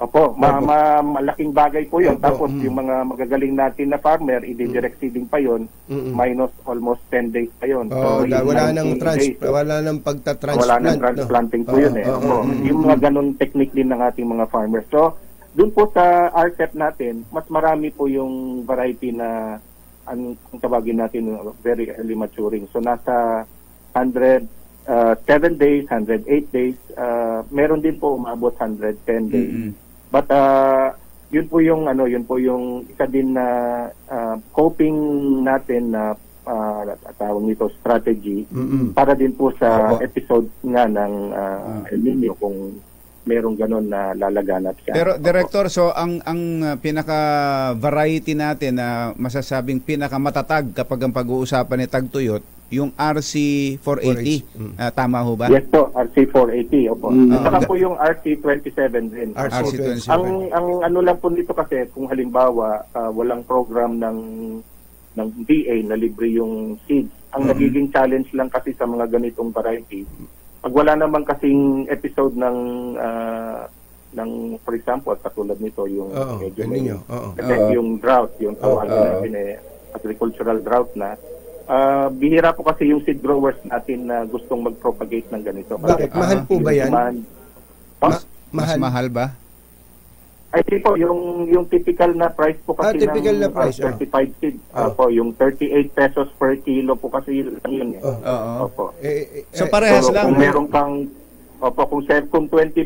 Opo, malaking bagay po yun. Tapos yung mga magagaling natin na farmer, i-direct seeding pa yun, minus almost 10 days pa yun. So, wala nang pagta-transplant. Wala nang transplanting po yun Yung mga ganun technique din ng ating mga farmers. So, dun po sa RCEP natin, mas marami po yung variety na ang tawagin natin very early maturing. So nasa 107 days, 108 days, meron din po umabot 110 days. But yun po yung isa din na coping natin na tawag nito strategy para din po sa episode nga ng El Nino, kung merong ganun na lalaganap siya. Pero Director, so ang pinaka-variety natin na masasabing pinaka-matatag kapag ang pag-uusapan ni Tagtuyot, yung RC480. Tama ho ba? Yes po, RC480. Opo. Saka po yung RC27 din. RC27. Ang ano lang po nito kasi, kung halimbawa walang program ng DA na libre yung seeds, ang nagiging challenge lang kasi sa mga ganitong variety, pag wala naman kasing episode ng for example, katulad nito yung medyo yung drought, yung tawagin natin agricultural drought na, bihira po kasi yung seed growers natin na gustong mag-propagate ng ganito. Bakit? Mahal po ba yan? Mas mahal ba? Ay, po, yung typical na price po kasi typical na price, certified seed. Po, yung 38 pesos per kilo po kasi yun. Opo. So parehas lang. Kung meron kang, kung 20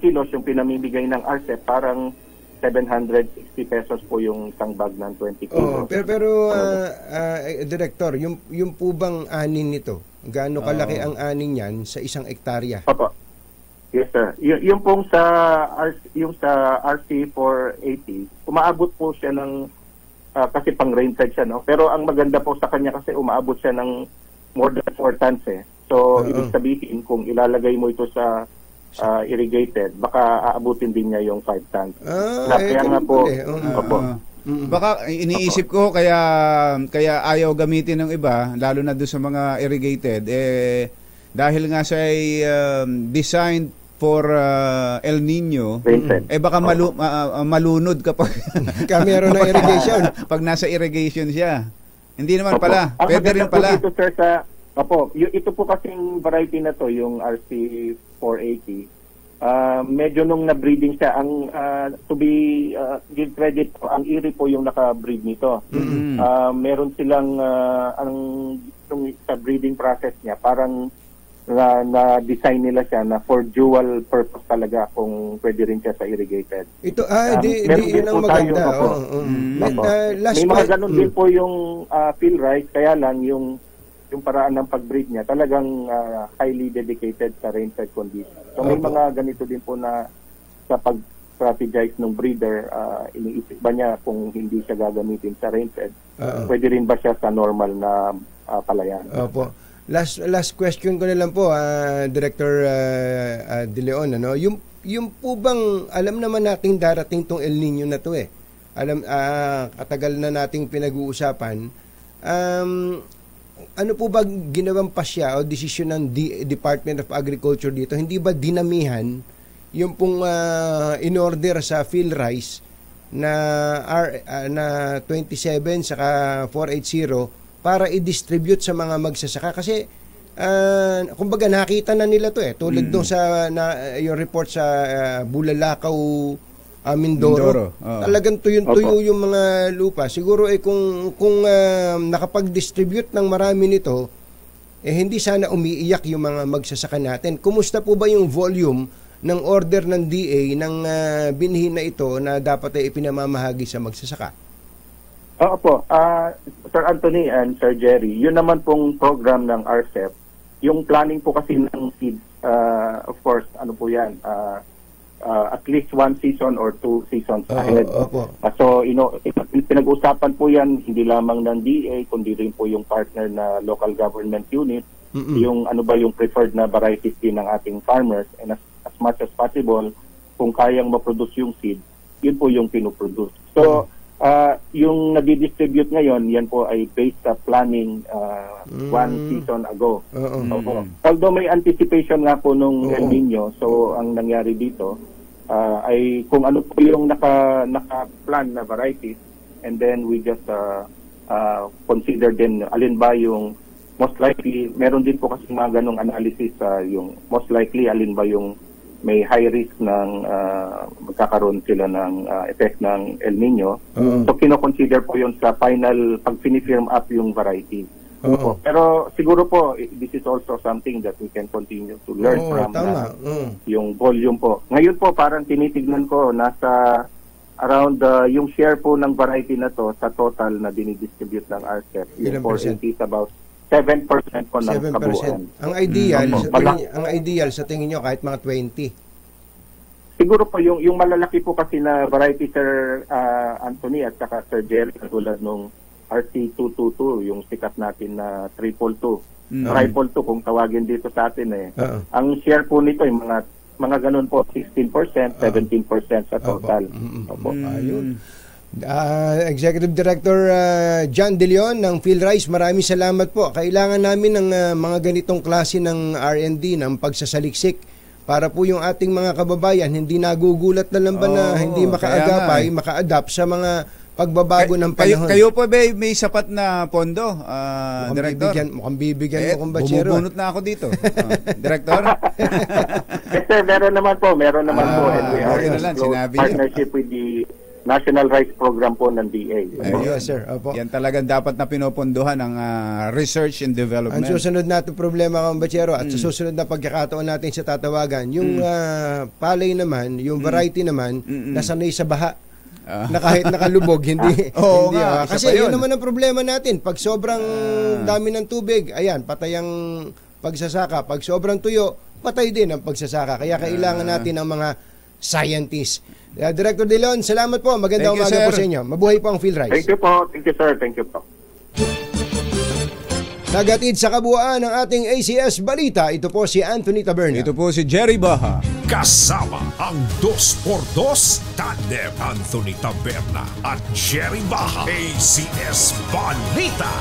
kilos yung pinamimigay ng RCEP, parang 760 pesos po yung isang bag ng 20 kilos. Pero Director, yung po bang anin nito? Gaano kalaki ang anin yan sa isang ektarya? Opo. Yes, sir. Yung pong sa RC480, umaabot po siya ng, kasi pang rain-fed siya, no? Pero ang maganda po sa kanya kasi umaabot siya ng more than 4 tons So, ibig sabihin, kung ilalagay mo ito sa irrigated, baka aabutin din niya yung 5 tons. Kaya nga po, Baka iniisip ko kaya ayaw gamitin ng iba, lalo na doon sa mga irrigated, dahil nga siya ay designed for El Nino, baka malunod kapag meron na irrigation. Pag nasa irrigation siya. Hindi naman pala. Pwede rin pala. Dito, sir, Opo, ito po kasing variety na to, yung RC480. Medyo nung na-breeding siya, ang to be give credit po, ang IRRI po yung naka-breed nito. Meron silang yung sa breeding process niya, parang na-design nila siya na for dual purpose talaga, kung pwede rin siya sa irrigated. Ito, yun ang maganda. May mga ganun din po yung field rice, kaya lang yung paraan ng pag-breed niya talagang highly dedicated sa rain-fed conditions. So may mga ganito din po na sa pag-strategize ng breeder, iniisip ba niya kung hindi siya gagamitin sa rain-fed, pwede rin ba siya sa normal na palayan? Opo. Last question ko na lang po, Director De Leon, ano? Yung po bang, alam naman nating darating tong El Nino na to katagal na nating pinag-uusapan, ano po ba ginawang pasya o desisyon ng Department of Agriculture dito? Hindi ba dinamihan yung pong in-order sa field rice na 27 saka 480 para i-distribute sa mga magsasaka? Kasi kumbaga nakita na nila to tulad doon sa yung report sa Bulalakaw, Mindoro. Talagang tuyo-tuyo yung mga lupa. Siguro kung nakapag-distribute ng marami nito, hindi sana umiiyak yung mga magsasaka natin. Kumusta po ba yung volume ng order ng DA ng binhi na ito na dapat ay ipinamamahagi sa magsasaka? Oo po. Sir Anthony and Sir Jerry, yun naman pong program ng RCEP, yung planning po kasi ng seeds, of course, ano po yan, at least 1 season or 2 seasons ahead. So, pinag-usapan po yan hindi lamang ng DA, kundi rin po yung partner na local government unit, yung ano ba yung preferred na varieties din ng ating farmers, and as much as possible, kung kayang ma-produce yung seed, yun po yung pinuproduce. So, yung nadi-distribute ngayon, yan po ay based sa planning 1 season ago. Although may anticipation nga po nung El Nino, so ang nangyari dito ay kung ano po yung naka-plan na varieties, and then we just consider din alin ba yung most likely. Meron din po kasi mga ganong analysis, yung most likely alin ba yung may high risk ng magkakaroon sila ng effect ng El Nino. So kino-consider po yun sa final pag fini-firm up yung variety. Pero siguro po this is also something that we can continue to learn from yung volume po. Ngayon po parang tinitignan ko nasa around yung share po ng variety na to sa total na dinidistribute ng RCEP. Yung portion is about 7% po ng kabuuan. Ang ideal sa tingin nyo kahit mga 20. Siguro po yung malalaki po kasi na variety, Sir Anthony at saka Sir Jerry, katulad nung RC222, yung sikat natin na 222. 222 kung tawagin dito sa atin Ang share po nito yung mga ganun po 16%, 17% sa total. Ayun. Executive Director John De Leon ng PhilRice, maraming salamat po. Kailangan namin ng mga ganitong klase ng R&D, ng pagsasaliksik, para po yung ating mga kababayan hindi nagugulat na lang ba na hindi makaagapay, maka-adapt sa mga pagbabago ng panahon. Kayo po ba may sapat na pondo, Director? Mukhang bibigyan mo kung batsero. Bubunot na ako dito. Director? Yes sir, meron naman po. And we are in partnership with the National Rice Program po ng DA. Yes sir. Opo. Yan talagang dapat na pinopondohan ng research and development. Ang susunod natin problema kang batsero at sa susunod na pagkakataon natin sa tatawagan, yung palay naman, yung variety naman, nasanay sa baha. Na kahit nakalubog, hindi. Kasi yun naman ang problema natin. Pag sobrang dami ng tubig, ayan, patay ang pagsasaka. Pag sobrang tuyo, patay din ang pagsasaka. Kaya kailangan natin ng mga scientists. Director De Leon, salamat po. Magandang umaga po sa inyo. Mabuhay po ang PhilRice. Thank you po. Thank you, sir. Thank you po. Nagatid sa kabuuan ng ating ACS Balita, ito po si Anthony Taberna. Ito po si Jerry Baha. Kasama ang 2x2 tandem Anthony Taberna at Jerry Baha. ACS Balita.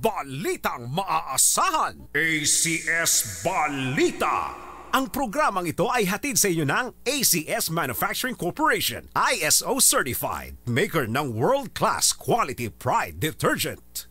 Balitang maaasahan. ACS Balita. Ang programang ito ay hatid sa inyo ng ACS Manufacturing Corporation, ISO certified, maker ng world-class quality pride detergent.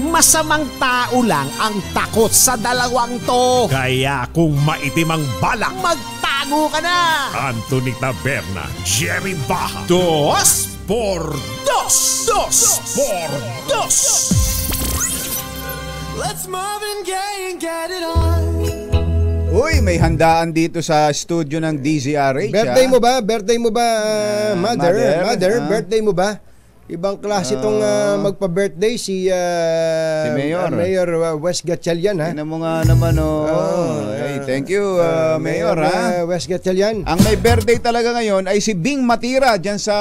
Masamang tao lang ang takot sa dalawang to. Kaya kung maitim ang balak, magtago ka na. Anthony Taberna, Jerry Baja. 2 por 2. 2 por 2. Let's Marvin Gaye and get it on. Uy, may handaan dito sa studio ng DZRH. Birthday mo ba? Birthday mo ba, mother? Mother, Birthday mo ba? Ibang klase itong magpa-birthday si Mayor Wes Gatchalian, ha? Tingnan mo nga naman, hey, thank you, Mayor, ha? Wes Gatchalian. Ang may birthday talaga ngayon ay si Bing Matira dyan sa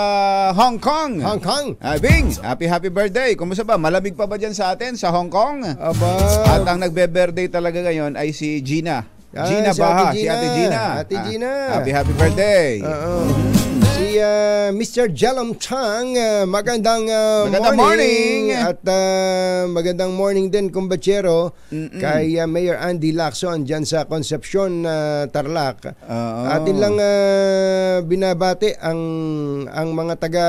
Hong Kong. Hong Kong. Bing, happy birthday. Kumusta ba? Malamig pa ba dyan sa atin sa Hong Kong? Aba. At ang nagbe-birthday talaga ngayon ay si Gina. Gina si Baha, Ate si Ate Gina. Ate Gina. Happy birthday. Si Mr. Jalom Chang, magandang morning. At magandang morning din, kumbachero, kay Mayor Andy Lacson dyan sa Concepcion, Tarlac. Atin lang binabati ang mga taga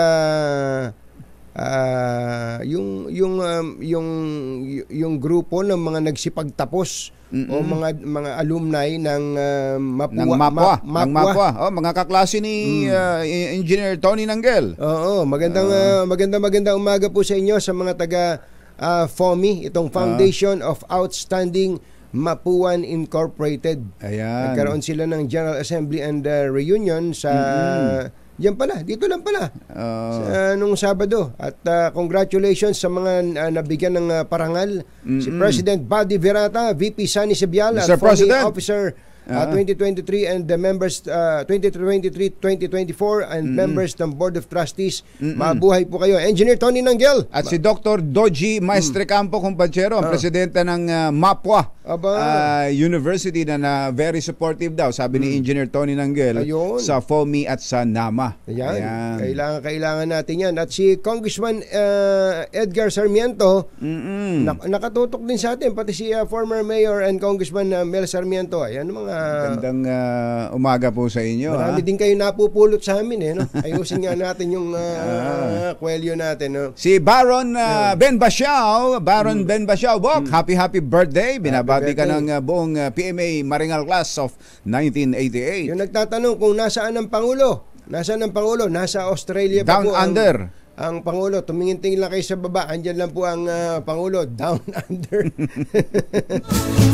yung grupo ng mga nagsipagtapos o mga alumni ng Mapwa. Mga kaklase ni Engineer Tony Nanggel. Oo, magandang umaga po sa inyo sa mga taga FOMI, itong Foundation of Outstanding Mapuan Incorporated. Ayan. Nagkaroon sila ng General Assembly and Reunion sa diyan pala, dito lang pala. Nung Sabado. At congratulations sa mga nabigyan ng parangal. Si President Buddy Virata, VP Sunny Sibial, at FOMI Officer 2023 and the members 2023-2024 and members ng Board of Trustees. Mabuhay po kayo. Engineer Tony Nanggel. At si Dr. Doji Maestre Campo, kumpachero, ang presidente ng Mapwa University na very supportive daw, sabi ni Engineer Tony Nanggel, sa FOMI at sa NAMA. Ayan. Kailangan natin yan. At si Congressman Edgar Sarmiento, nakatutok din sa atin, pati si former Mayor and Congressman Mel Sarmiento. Ayan mga gandang umaga po sa inyo. Marami din kayo napupulot sa amin, no? Ayusin nga natin yung kwelyo natin, no? Si Baron Ben Basiao, Ben Basiao, Bok, happy birthday. Binabati ka ng buong PMA Maringal Class of 1988. Yung nagtatanong kung nasaan ang Pangulo. Nasa Australia pa Down po. under. Ang Pangulo, tumingin-tingin lang kayo sa baba, andyan lang po ang Pangulo, down under.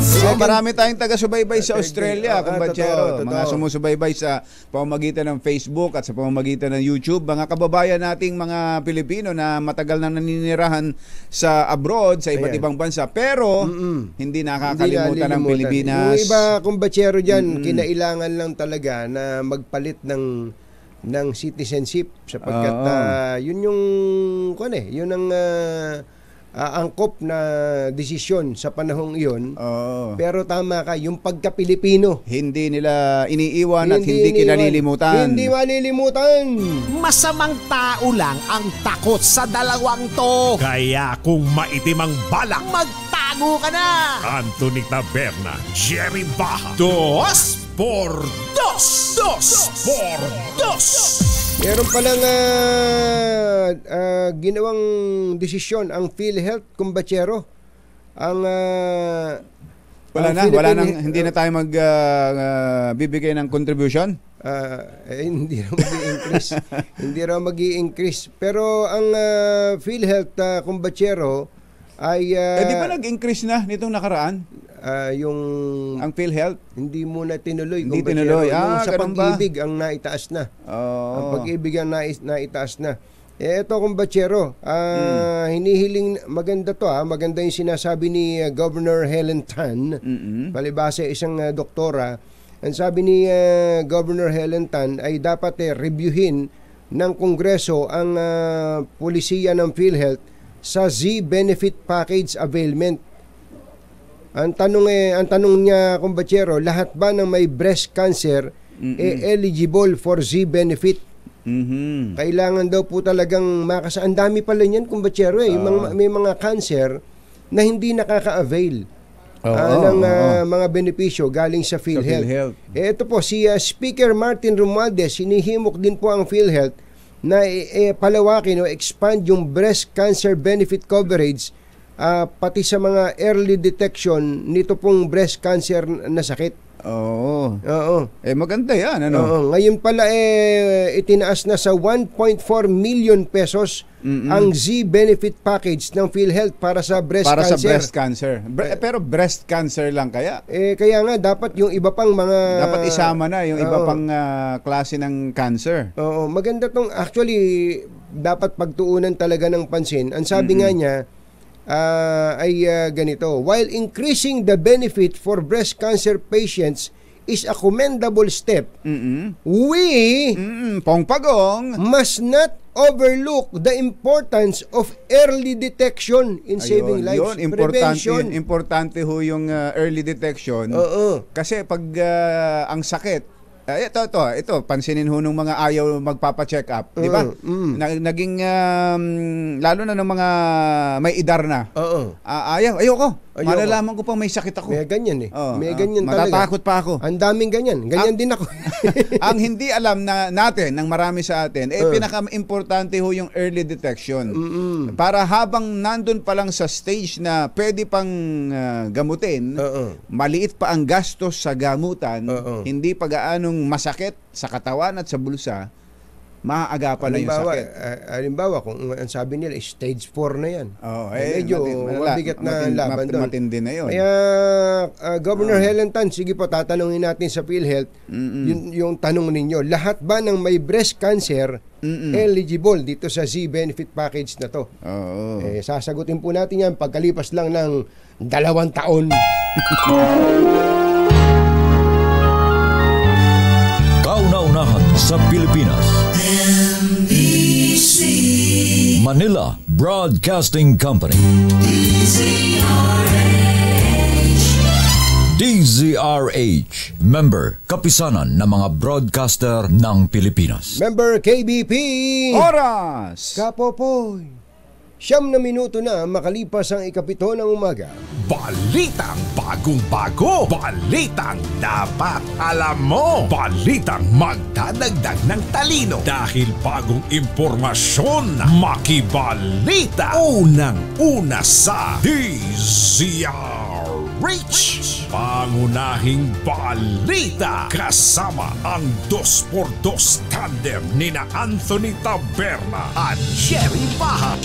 So, marami tayong taga-subaybay sa Australia, kumbachero. Mga sumusubaybay sa pamamagitan ng Facebook at sa pamamagitan ng YouTube. Mga kababayan nating mga Pilipino na matagal na naninirahan sa abroad, sa iba't ibang bansa. Pero, hindi nakakalimutan ng Pilipinas. Yung iba kumbachero dyan, kinailangan lang talaga na magpalit ng citizenship sapagkat yun ang angkop na desisyon sa panahong iyon. Pero tama ka, yung pagka-Pilipino hindi nila iniiwan at hindi kinalilimutan. Hindi malilimutan. Masamang tao lang ang takot sa dalawang to. Kaya kung maitim ang balak, magtago ka na. Anthony Taberna, Jerry Baja. 2 por 2. 2 por 2. Meron palang ginawang desisyon ang PhilHealth, kumbachero. Wala nang hindi na tayo bibigay ng contribution. Hindi raw mag-i-increase. Pero ang PhilHealth, kumbachero, ay di ba nag-increase na nitong nakaraan? Ang PhilHealth hindi muna tinuloy. Hindi tinuloy. Sa pag-ibig ang naitaas na. Ang pag-ibig ang naitaas na. Ito kumbachero, hinihiling, maganda to maganda yung sinasabi ni Governor Helen Tan, palibasa isang doktora. Ang sabi ni Governor Helen Tan ay dapat reviewin ng Kongreso ang polisiya ng PhilHealth sa Z-Benefit Package availment. Ang tanong niya, kumbachero, lahat ba ng may breast cancer eligible for Z-Benefit? Kailangan daw po talagang ang dami pala niyan, kumbachero. May mga cancer na hindi nakaka-avail ng mga benepisyo galing sa PhilHealth. Ito po, si Speaker Martin Romualdez, sinihimok din po ang PhilHealth na palawakin o expand yung breast cancer benefit coverage pati sa mga early detection nito pong breast cancer na sakit. Oo. Oo. Maganda yan, ano? Oo. Ngayon pala itinaas na sa 1.4 million pesos ang Z-benefit package ng PhilHealth para sa breast cancer. Para sa breast cancer. Pero breast cancer lang kaya? Kaya nga, dapat yung iba pang mga... Dapat isama na yung iba pang klase ng cancer. Oo. Maganda tong, actually, dapat pagtuunan talaga ng pansin. Ang sabi nga niya, ay ganito, while increasing the benefit for breast cancer patients is a commendable step, we Pongpagong must not overlook the importance of early detection in saving lives. Prevention. Importante ho yung early detection. Kasi pag ang sakit, ito, pansinin ho nung mga ayaw magpapa-check up, di ba? Naging, lalo na ng mga may edar na. Ayoko. Malalaman ko pang may sakit ako. May ganyan may ganyan talaga. Matatakot pa ako. Ang daming ganyan. Ganyan din ako. Ang hindi alam natin, ng marami sa atin, pinaka-importante ho yung early detection. Para habang nandun pa lang sa stage na pwede pang gamutin, maliit pa ang gastos sa gamutan, hindi pa gaanong masakit sa katawan at sa bulsa, maaagapan na yung sakit. Halimbawa, kung ang sabi nila, stage 4 na yan. Medyo mabigat na laban doon. Matindi na yun. Kaya, Governor Helen Tan, sige po, tatanungin natin sa PhilHealth, yung tanong ninyo, lahat ba ng may breast cancer eligible dito sa Z-benefit package na to? Sasagutin po natin yan pagkalipas lang ng 2 taon. Kauna-unahan sa Pilipinas. NBC Manila Broadcasting Company. DZRH. Member, kapisanan ng mga broadcaster ng Pilipinas. Member KBP. Oras! Kapopoy. 9 na minuto na makalipas ang 7 ng umaga. Balitang bagong-bago. Balitang dapat alam mo. Balitang magdadagdag ng talino. Dahil bagong impormasyon. Makibalita. Unang-una sa DZRH. Pangunahing balita. Kasama ang 2x2 tandem nina Anthony Taberna at Jerry Baha.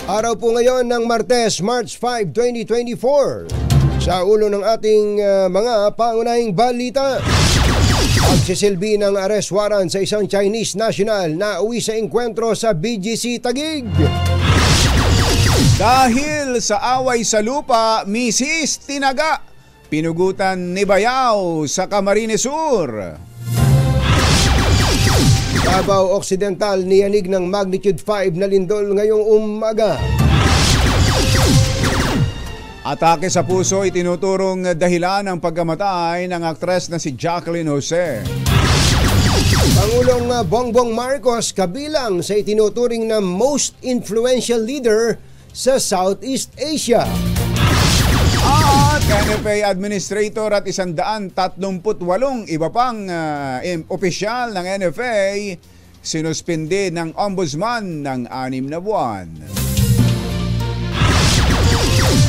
Araw po ngayon ng Martes, March 5, 2024. Sa ulo ng ating mga pangunahing balita, pagsisilbi ng arrest warrant sa isang Chinese national na uwi sa engkwentro sa BGC Taguig. Dahil sa away sa lupa, misis tinaga. Pinugutan ni Bayaw sa Camarines Sur. Davao Occidental niyanig ng magnitude 5 na lindol ngayong umaga. Atake sa puso itinuturong dahilan ng pagkamatay ng aktres na si Jacqueline Jose. Pangulong Bongbong Marcos kabilang sa itinuturing na most influential leader sa Southeast Asia. At NFA Administrator at 138 iba pang opisyal ng NFA sinuspindi ng Ombudsman ng 6 na buwan.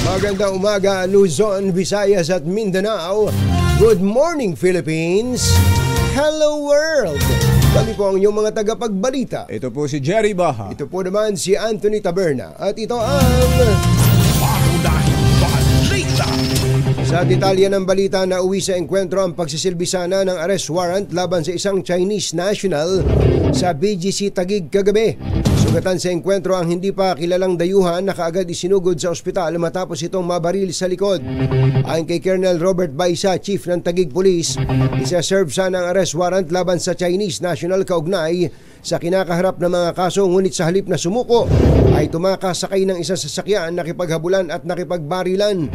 Magandang umaga Luzon, Visayas at Mindanao. Good morning Philippines. Hello world. Kami po ang inyong mga tagapagbalita. Ito po si Jerry Baha. Ito po naman si Anthony Taberna. At ito ang Pangunahing balita. Sa detalye ng balita, na uwi sa engkwentro ang pagsisilbi sana ng arrest warrant laban sa isang Chinese national sa BGC Taguig kagabi. Sugatan sa engkwentro ang hindi pa kilalang dayuhan na kaagad isinugod sa ospital matapos itong mabaril sa likod. Ayon kay Colonel Robert Baisa, Chief ng Taguig Police, isa-serve sana ang arrest warrant laban sa Chinese national kaugnay sa kinakaharap ng mga kaso, ngunit sa halip na sumuko ay tumakasakay ng isang sasakyan, nakipaghabulan at nakipagbarilan.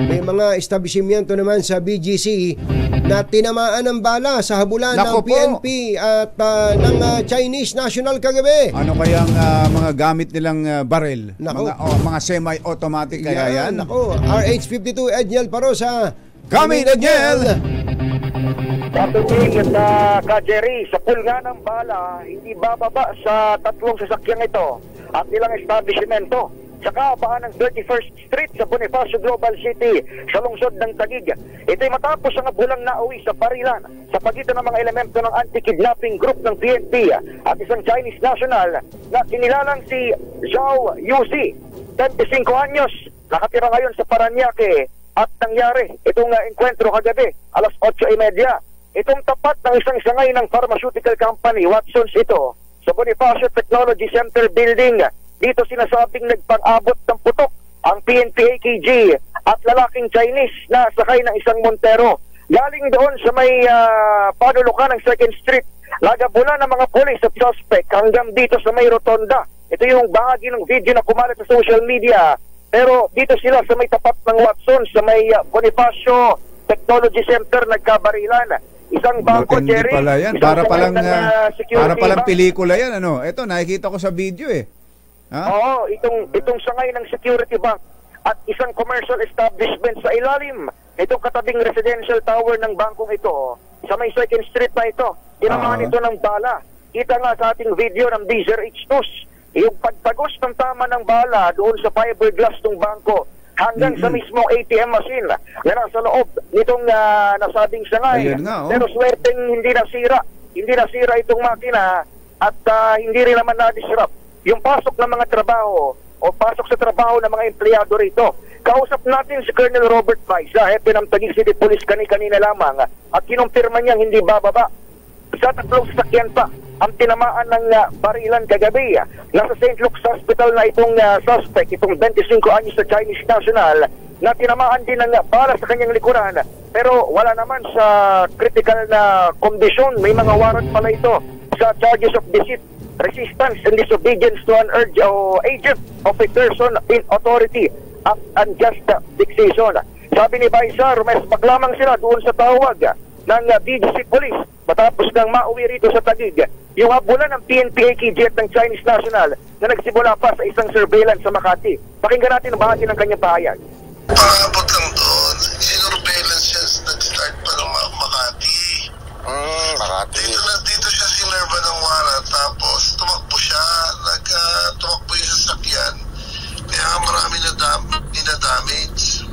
May mga establishmento naman sa BGC na tinamaan ng bala sa habulan ng PNP at ng Chinese national kagabi. Ano kayang mga gamit nilang baril? Mga semi-automatic kaya yan? RH-52 Edniel Parosa. Kami, Edniel! Patuloy sa Kajeri, sa pulga ng bala, hindi bababa sa 3 sasakyang ito at ilang establishmento sa kahabaan ng 31st Street sa Bonifacio Global City sa lungsod ng Taguig. Ito'y matapos ang bulang nauwi sa barilan sa pagitan ng mga elemento ng anti-kidnapping group ng PNP at isang Chinese national na kinilalang si Zhao Yuzi, 25 anyos, nakatira ngayon sa Parañaque at nangyari itong enkwentro kagabi, alas 8:30. Itong tapat ng isang sangay ng pharmaceutical company, Watson's ito, sa Bonifacio Technology Center building. Dito sinasabing nagpang-abot ng putok ang PNP AKG at lalaking Chinese na sakay ng isang Montero. Galing doon sa may panulukan ng 2nd Street, lagabula ng mga pulis at suspect hanggang dito sa may rotonda. Ito yung bahagi ng video na kumalat sa social media. Pero dito sila sa may tapat ng Watson, sa may Bonifacio Technology Center nagkabarilan. Isang bangko, Jerry. Pala yan. Para palang pelikula yan. Ano? Ito, nakikita ko sa video eh. Ha? Oo, itong sangay ng security bank at isang commercial establishment sa ilalim. Itong katabing residential tower ng bangkong ito, sa may 2nd Street na ito. Tinamaan ito ng bala. Kita nga sa ating video ng DZRH News, yung pagtagos ng tama ng bala doon sa fiberglass ng bangko hanggang sa mismong ATM machine na nasa loob nitong nasabing sangay. Pero swerteng hindi nasira itong makina at hindi rin naman na-disrupt yung pasok ng mga trabaho o pasok sa trabaho ng mga empleyado rito. Kausap natin si Colonel Robert Baisa, hepe ng Taguig City Police kanina lamang, at kinumpirma niyang hindi bababa. Sa tatlong sasakyan pa ang tinamaan ng barilan kagabi. Nasa St. Luke's Hospital na itong suspect, itong 25 anyos na Chinese national, na tinamaan din ng bala sa kanyang likuran. Pero wala naman sa critical na kondisyon. May mga warrant pala ito sa charges of deceit, resistance and disobedience to an urge o agent of a person in authority at unjust fixation. Sabi ni Baisa, rumesbak lamang sila doon sa tawag ng BGC Police matapos nang mauwi rito sa Taguig yung habulan ng PNP AKG at ng Chinese national na nagsimula pa sa isang surveillance sa Makati. Pakinggan natin ang bahagi ng kanyang pahayag. Paabot lang doon. Sinurveillance siya, nag-start pa ng Makati. Makati. Dito siya sinerva ng warrant, tapos tumakbo siya, tumakbo yung sasakyan. Kaya marami na damage.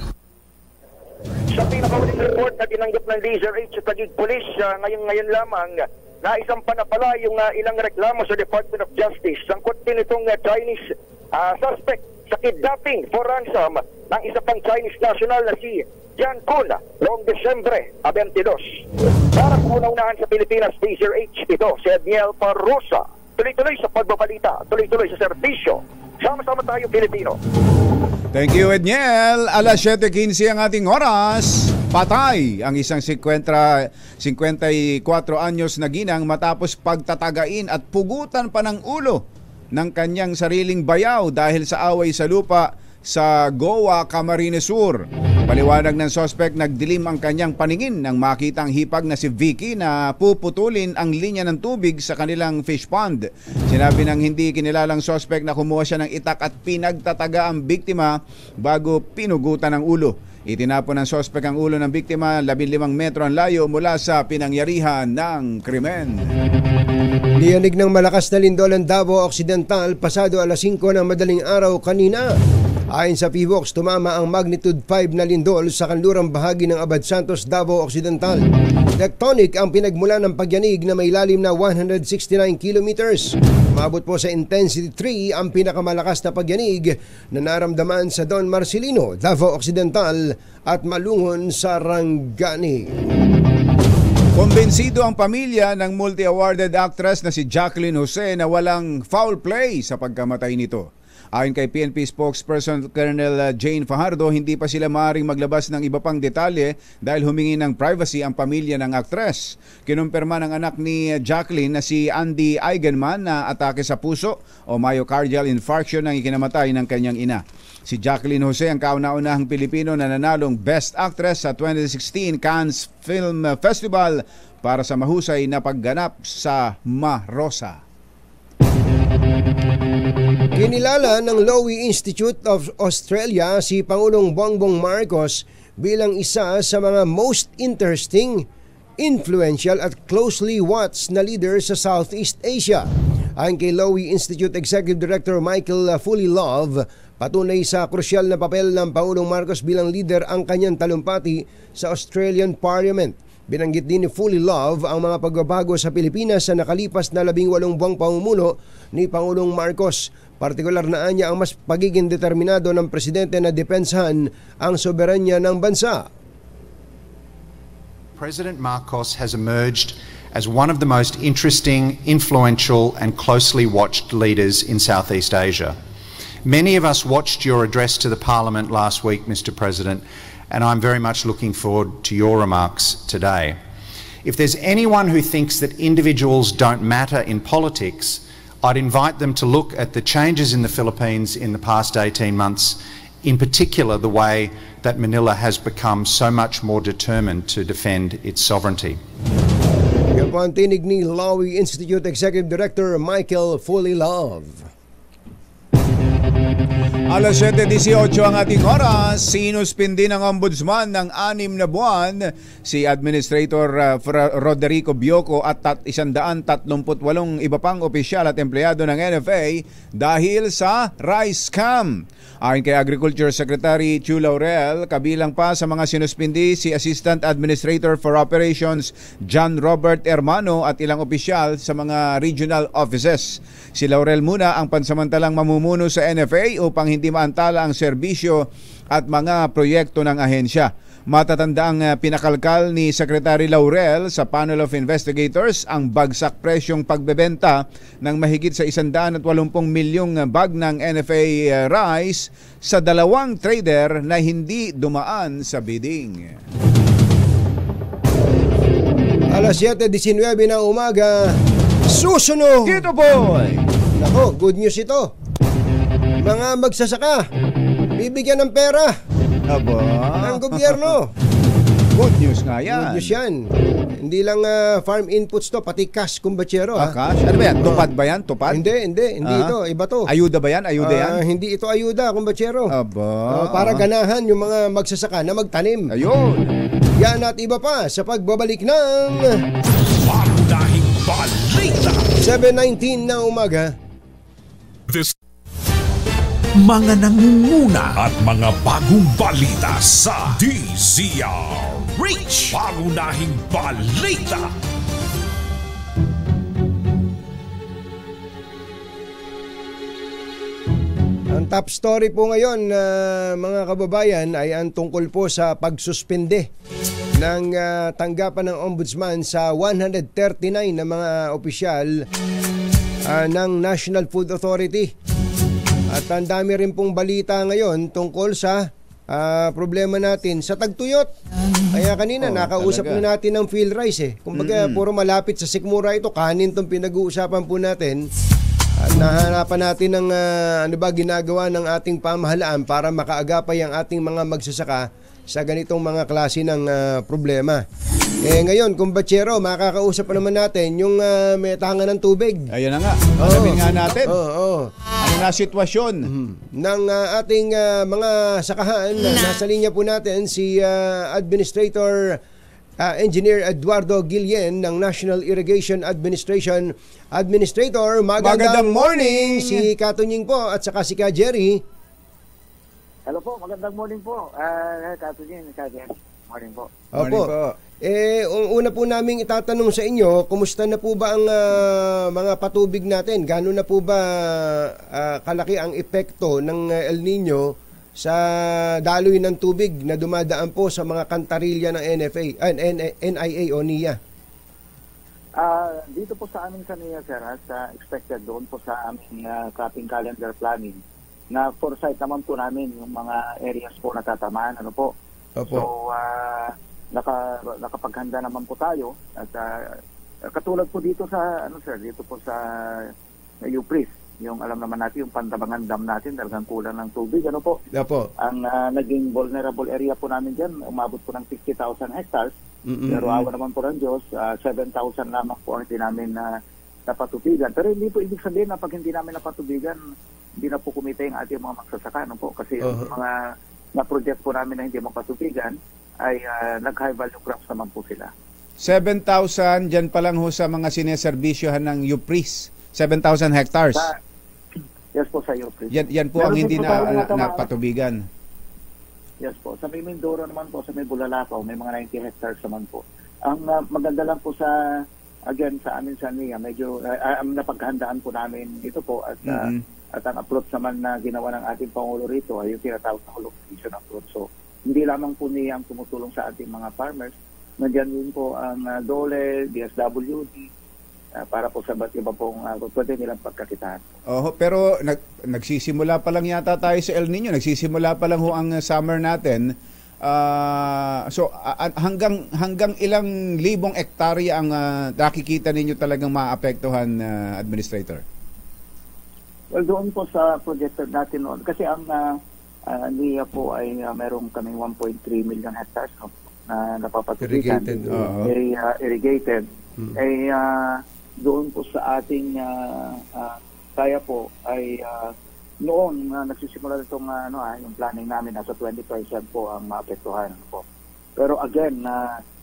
Sa pinakahuling report na tinanggap ng DZRH sa Taguig Police ngayon lamang, naisampa na pala yung ilang reklamo sa Department of Justice. Sangkot din itong Chinese suspect sa kidnapping for ransom ng isa pang Chinese national na si Jan Kun noong Desyembre 22. Para sa unang-unahan sa Pilipinas, DZRH, ito si Edniel Parrosa. Tuloy-tuloy sa pagbabalita, tuloy-tuloy sa serbisyo. Sama-sama tayo, Pilipino. Thank you, Edniel. Alas 7:15 ang ating oras. Patay ang isang 54 anyos na ginang matapos pagtatagain at pugutan pa ng ulo ng kanyang sariling bayaw dahil sa away sa lupa sa Goa, Camarines Sur. Paliwanag ng suspect, nagdilim ang kanyang paningin nang makita ang hipag na si Vicky na puputulin ang linya ng tubig sa kanilang fish pond. Sinabi ng hindi kinilalang suspect na kumuha siya ng itak at pinagtataga ang biktima bago pinugutan ang ulo. Itinapon ng suspect ang ulo ng biktima 15 metro ang layo mula sa pinangyarihan ng krimen. Niyanig ng malakas na lindol ang Davao Occidental pasado alas 5 ng madaling araw kanina. Ayon sa PVOX, tumama ang magnitude 5 na lindol sa kanlurang bahagi ng Abad Santos, Davao Occidental. Tectonic ang pinagmula ng pagyanig na may lalim na 169 kilometers. Umabot po sa intensity 3 ang pinakamalakas na pagyanig na naramdaman sa Don Marcelino, Davao Occidental at Malungon, Sarangani. Kumbensido ang pamilya ng multi-awarded actress na si Jacqueline Jose na walang foul play sa pagkamatay nito. Ayon kay PNP spokesperson Colonel Jane Fajardo, hindi pa sila maaaring maglabas ng iba pang detalye dahil humingi ng privacy ang pamilya ng aktres. Kinumpirma ng anak ni Jacqueline na si Andy Eigenman na atake sa puso o myocardial infarction ang ikinamatay ng kanyang ina. Si Jacqueline Jose ang kauna-unahang Pilipino na nanalong Best Actress sa 2016 Cannes Film Festival para sa mahusay na pagganap sa Ma Rosa. Kinilala ng Lowy Institute of Australia si Pangulong Bongbong Marcos bilang isa sa mga most interesting, influential at closely watched na leader sa Southeast Asia. Ayon kay Lowy Institute Executive Director Michael Fulilove, patunay sa krusyal na papel ng Pangulong Marcos bilang leader ang kanyang talumpati sa Australian Parliament. Binanggit din ni Fulilove ang mga pagbabago sa Pilipinas sa nakalipas na 18 buwang pamumuno ni Pangulong Marcos. Partikular na anya ang mas pagiging determinado ng presidente na depensahan ang soberanya ng bansa. President Marcos has emerged as one of the most interesting, influential and closely watched leaders in Southeast Asia. Many of us watched your address to the Parliament last week, Mr. President, and I'm very much looking forward to your remarks today. If there's anyone who thinks that individuals don't matter in politics, I'd invite them to look at the changes in the Philippines in the past 18 months, in particular the way that Manila has become so much more determined to defend its sovereignty. Yan po ang tinig ni Lowy Institute Executive Director Michael Fulilove. Alas 7:18 ang ating oras. Sinuspindi ng Ombudsman ng 6 na buwan si Administrator Roderico Bioco at 138 iba pang opisyal at empleyado ng NFA dahil sa rice scam. Ayon kay Agriculture Secretary Chu Laurel, kabilang pa sa mga sinuspindi si Assistant Administrator for Operations John Robert Hermano at ilang opisyal sa mga regional offices. Si Laurel muna ang pansamantalang mamumuno sa NFA upang hindi maantala ang serbisyo at mga proyekto ng ahensya. Matatandaang pinakalkal ni Secretary Laurel sa panel of investigators ang bagsak presyong pagbebenta ng mahigit sa 180 milyong bag ng NFA rice sa 2 trader na hindi dumaan sa bidding. Alas 7:19 ng umaga, susunod! Dito boy! Nako, good news ito. Mga magsasaka, bibigyan ng pera ng gobyerno. Good news nga yan. Good news yan. Hindi lang farm inputs to, pati cash, kumbatsero. Cash? Ano ba yan? Tupad ba yan? Tupad? Hindi ito. Iba to. Ayuda ba yan? Ayuda yan? Hindi ito ayuda, kumbatsero. Para ganahan yung mga magsasaka na magtanim. Ayun. Yan at iba pa sa pagbabalik ng Pangunahing balita. 7:19 na umaga. Mga nangunguna at mga bagong balita sa DZRH. Pangunahing balita. Ang top story po ngayon, mga kababayan, ay ang tungkol po sa pagsuspende ng tanggapan ng Ombudsman sa 139 na mga opisyal ng National Food Authority. At ang dami rin pong balita ngayon tungkol sa problema natin sa tagtuyot. Kaya kanina nakausap na natin ng field rice Kumbaga puro malapit sa sikmura ito, kanin itong pinag-uusapan po natin. Nahanapan natin ng ginagawa ng ating pamahalaan para makaagapay ang ating mga magsasaka sa ganitong mga klase ng problema. Ngayon, kumbatsero, makakausap pa naman natin yung may tangan ng tubig. Ayun na nga. Alamin nga natin. Ano na sitwasyon ng ating mga sakahan. Nasa linya po natin si Administrator Engineer Eduardo Guillen ng National Irrigation Administration. Administrator, magandang morning! Si Katunying po at saka si Ka Jerry. Hello po, magandang morning po. Katunying, morning po. Opo. Una po naming itatanong sa inyo, kumusta na po ba ang mga patubig natin? Gano'n na po ba kalaki ang epekto ng El Nino sa daloy ng tubig na dumadaan po sa mga kantarilya ng NIA o NIA? Dito po sa amin sa NIA, sir, as expected doon po sa aming cropping calendar planning, na foresight naman po namin yung mga areas po na tatamaan. Ano po? Opo. So, nakapaghanda naman po tayo at katulad po dito sa dito po sa Upris, yung alam naman natin yung Pantabangan Dam natin, talagang kulang ng tubig, ano po. Opo. Ang naging vulnerable area po namin diyan, umabot po ng 60,000 hectares. Pero awa naman po ng Diyos, 7,000 lamang po ang hindi namin napatubigan. Pero hindi po ibig sabihin na pag hindi namin napatubigan, hindi na po kumita yung ating mga magsasaka, ano po, kasi yung mga na-project po namin na hindi mapatubigan ay nag-high value crops naman po sila. 7,000 dyan pa lang ho sa mga sineservisyohan ng Upris 7,000 hectares. Yes po sa iyo, please. Yan po ang hindi na patubigan. Yes po. Sa may Mindoro naman po, sa may Bulalakaw, may mga 90 hectares naman po. Ang maganda lang po sa amin sa NIA, medyo napaghandaan po namin ito po at ang approach naman na ginawa ng ating Pangulo rito ay yung tinatawag na holocation approach. So, hindi lamang po NIA ang tumutulong sa ating mga farmers. Nandiyan din po ang DOLE, DSWD, para po sa iba pong pwede nilang pagkakitaan. Pero nagsisimula pa lang yata tayo sa El Nino. Nagsisimula pa lang ho ang summer natin. So hanggang ilang libong hektarya ang nakikita ninyo talagang maapektuhan, Administrator? Well, doon po sa projected natin noon. Kasi ang NIA po ay merong kaming 1.3 million hectares na napapatubigan. Irrigated. Doon po sa ating kaya po ay noon nagsisimula itong yung planning namin nasa 20% po ang maapektuhan po. Pero again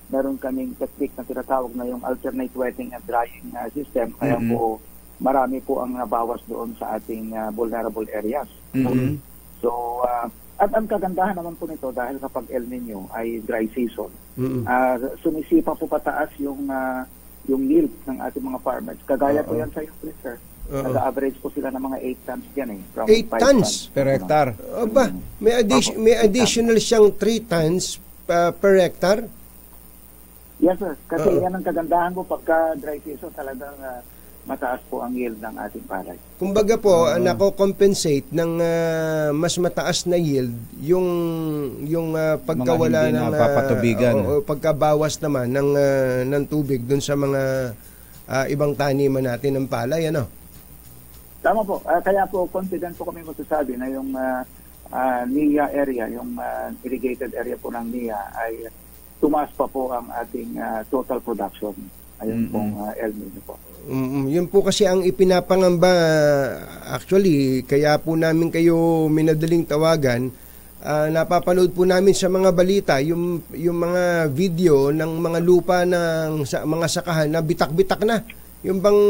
meron kaming technique na tinatawag na yung alternate wetting and drying system, kaya po marami po ang nabawas doon sa ating vulnerable areas. So at ang kagandahan naman po nito dahil kapag El Nino ay dry season, sumisipa po pataas yung yield ng ating mga farmers. Kagaya po yan sa yung sir. Nag-average po sila ng mga 8 tons dyan 8 tons per hectare. May additional siyang 3 tons per hectare? Yes sir. Kasi yan ang kagandahan po pagka dry season talagang mataas po ang yield ng ating palay. Kumbaga po, nako-compensate ng mas mataas na yield yung pagkawala ng papatubigan o pagkabawas naman ng tubig dun sa mga ibang taniman natin ng palay, ano? Tama po. Kaya po confident po kami magsasabi na yung NIA area, yung irrigated area po ng NIA ay tumaas pa po ang ating total production. Ayun pong El Nino po. Yun po kasi ang ipinapangamba. Actually, kaya po namin kayo minadaling tawagan. Napapanood po namin sa mga balita yung mga video ng mga lupa ng mga sakahan na bitak-bitak na. Yung bang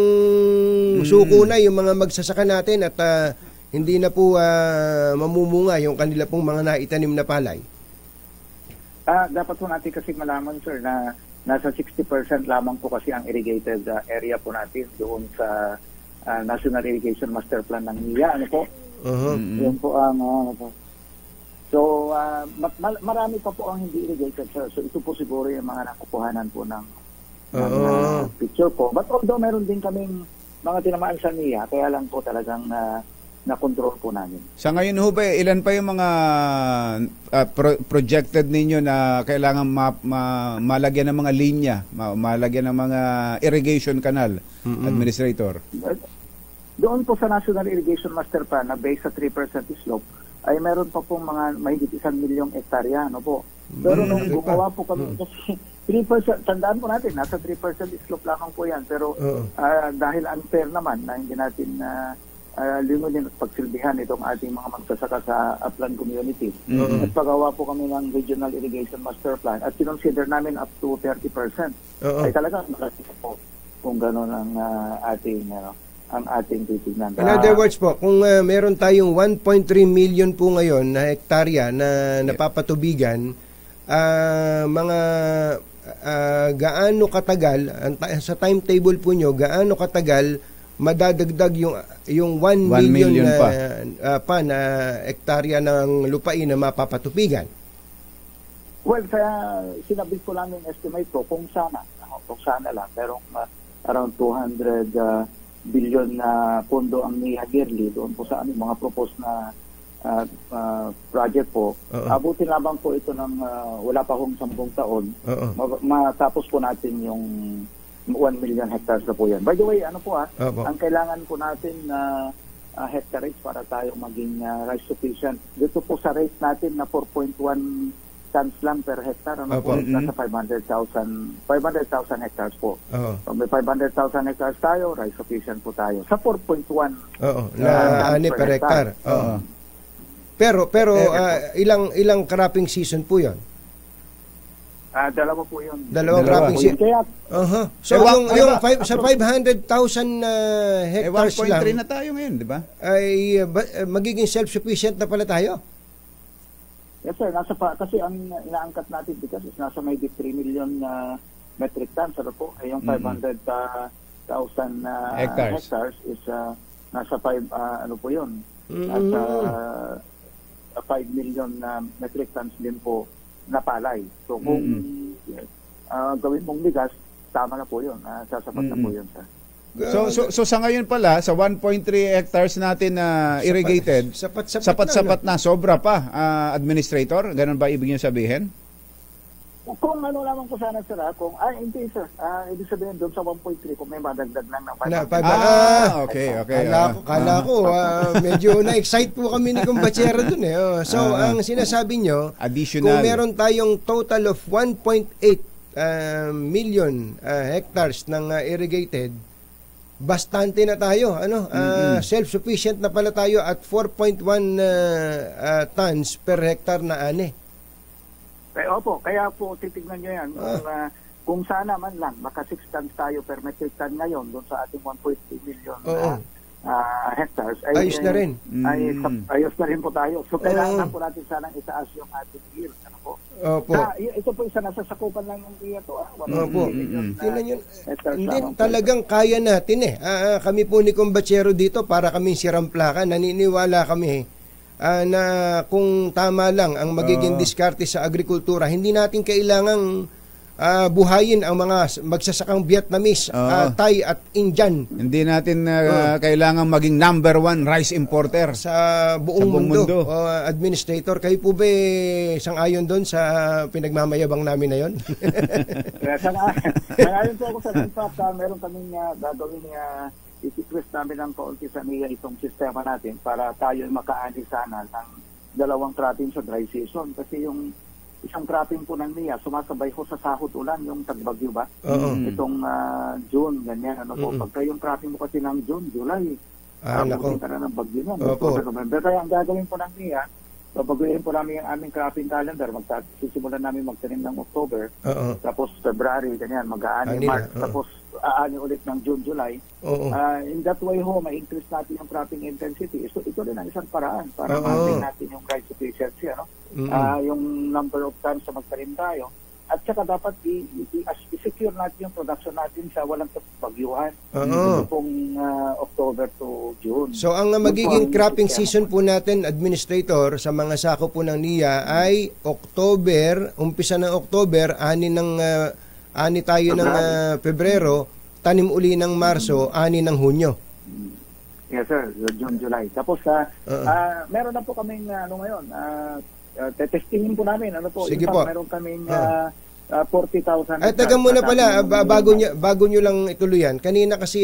suko na yung mga magsasaka natin at hindi na po mamumunga yung kanila pong mga naitanim na palay. Dapat po natin kasi malaman, sir, na nasa 60% lamang po kasi ang irrigated area po natin doon sa National Irrigation Master Plan ng NIA. Ano po? Yun po ang So, marami pa po ang hindi irrigated, sir. So, ito po siguro yung mga nakukuhanan po ng picture po. But although meron din kaming mga tinamaan sa NIA, kaya lang po talagang na-control po namin. Sa ngayon ho ba, ilan pa yung mga projected ninyo na kailangan malagyan ng mga linya, malagyan ng mga irrigation canal, Administrator? Doon po sa National Irrigation Master Plan na based sa 3% slope, ay meron pa pong mga mahigit 1 milyong hektarya, ano po. Pero nung gumawa po kami, kasi 3%, tandaan po natin, nasa 3% slope lamang po yan. Pero dahil unfair naman na hindi natin limunin at pagsilbihan itong ating mga magsasaka sa upland community. At pagawa po kami ng Regional Irrigation Master Plan at kinonsider namin up to 30%. Ay talagang malaki po kung gano'n ang ating titignan. In other words po, kung meron tayong 1.3 million po ngayon na hektarya na napapatubigan, mga gaano katagal, sa timetable po nyo, gaano katagal madadagdag yung 1 million pa na hektarya ng lupain na mapapatubigan? Well, kaya sinabi ko lang yung estimate ko kung sana lang, pero around 200 billion na pondo ang NIA yearly doon po sa mga proposed na project po. Abutin lamang po ito ng wala pa hong 10 taon. Matapos po natin yung 1 million hectares na po yan. By the way, ang kailangan po natin na hectares para tayo maging rice sufficient. Dito po sa rate natin na 4.1 tons lang per hectare, nasa 500,000 hectares po. So may 500,000 hectares tayo, rice sufficient po tayo. Sa 4.1 na ani per hectare. Pero ilang cropping season po 'yon? Dalawa po yun. Dalawang cropping season. Kaya, So sa 500,000 hectares 1.3 lang na tayo ngayon, di ba? ay magiging self-sufficient na pala tayo. yes sir, kasi ang inaangkat natin bigas is nasa may 3 million metric tons. Ano po? Ay yung 500,000 hectares is nasa 5 ano po yun? Nasa 5 million metric tons din po na palay. So kung gawin mong bigas, tama na po yun. Sasapat na po yun, sir. So sa ngayon pala, sa 1.3 hectares natin na irrigated, sapat-sapat na, sobra pa, Administrator? Ganun ba ibig niyo sabihin? Kung ano lamang po sana sir, hindi sir, ibig sabihin doon sa 1.3 kung may madagdag lang ng 500. Okay. Kala ko, medyo na-excite po kami ni Kumbachero dun eh. So, ang sinasabi nyo, additional, kung meron tayong total of 1.8 million hectares ng irrigated, bastante na tayo. Self-sufficient na pala tayo at 4.1 tons per hectare na ani. Opo, kaya po titignan nyo yan. Kung sana man lang, baka 6 tons tayo per metric ton ngayon doon sa ating 1.3 million hectares. Ayos na rin. Ayos na rin po tayo. So, kailangan po natin sanang itaas yung ating yield. Ano po? Opo. Ito po isa nasasakupan lang yung iya to. Opo. Hindi talagang kaya natin eh. Kami po ni Kumbachero dito, para kaming siramplakan. Naniniwala kami na kung tama lang ang magiging diskarte sa agrikultura, hindi natin kailangang buhayin ang mga magsasakang Vietnamese, Thai at Indian. Hindi natin kailangang maging number 1 rice importer sa buong mundo. Administrator, kayo po ba sang-ayon doon sa pinagmamayabang namin na yon? Sang-ayon po ako sa fact, meron kaming gagawin i-twist namin ng kaunti sa NIA itong sistema natin para tayo makaani sana ng 2 cropping sa dry season. Kasi yung isang cropping po ng NIA, sumasabay ko sa sahod ulan, yung tagbagyo ba? Itong June, ganyan. Pagka yung cropping mo kasi ng June, July, ka na ng bagyo na. November. Kaya ang gagawin po ng NIA, babaguhin po namin yung aming cropping calendar. Sisimulan namin magtanim ng October, tapos February, ganyan, mag-aani, March, tapos aani ulit ng June, July. In that way ma-increase natin yung cropping intensity. So ito rin ang isang paraan para ma-maintain natin yung rice sufficiency, yung number of times na magtanim tayo. At saka dapat i-secure natin yung production natin sa walang bagyuhan. Ito pong October to June. So ang magiging cropping season po natin, Administrator, sa mga sako po ng NIA ay October, umpisa ng October, ani tayo ng Pebrero, tanim uli ng Marso, ani ng Hunyo. Yes sir, June, July. Tapos meron na po kaming ngayon, testingin po namin. Sige po. Meron kaming 40,000. Ay, taga muna pala, bago nyo lang ituluyan. Kanina kasi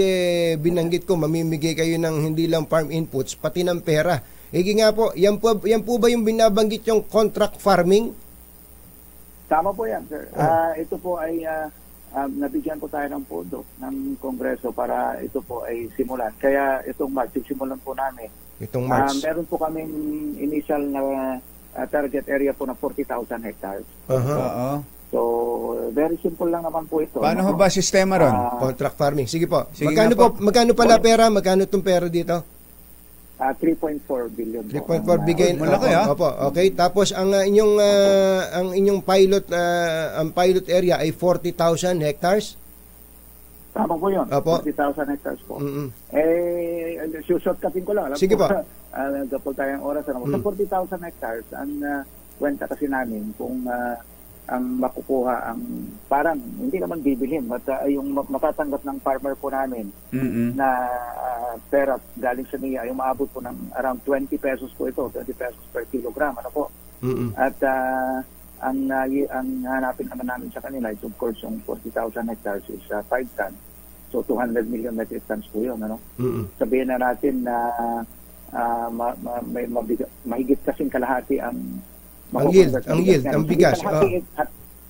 binanggit ko, mamimigay kayo ng hindi lang farm inputs, pati ng pera. Nga po, yan po ba yung binabanggit yung contract farming? Tama po yan, sir. Ito po ay nabigyan po tayo ng pondo ng Kongreso para ito po ay simulan. Kaya itong March, simulan po namin. Itong March. Meron po kaming initial na target area po na 40,000 hectares. So, very simple lang naman po ito. Paano ba sistema ron? Contract farming. Sige po. Sige magkano pala pera? Magkano itong pera dito? 3.4 billion. 3.4 bigay. Malaki Opo. Okay. Tapos ang inyong pilot area ay 40,000 hectares. Tama po 'yon. 40,000 hectares po. Shortcutin ko lang. Sige po. Gapol tayong oras. Sa 40,000 hectares, ang kwenta kasi namin kung ang makukuha ang parang hindi naman bibilhin but yung matatanggap ng farmer po namin na pera galing sa NIA, yung maabot po ng around 20 pesos po ito, 20 pesos per kilogram, at ang hanapin naman namin sa kanila is of course yung 40,000 hectares is 5 tons, so 200 million metric tons po yun, sabihin na natin na mahigit kasing kalahati ang yield, ang bigas.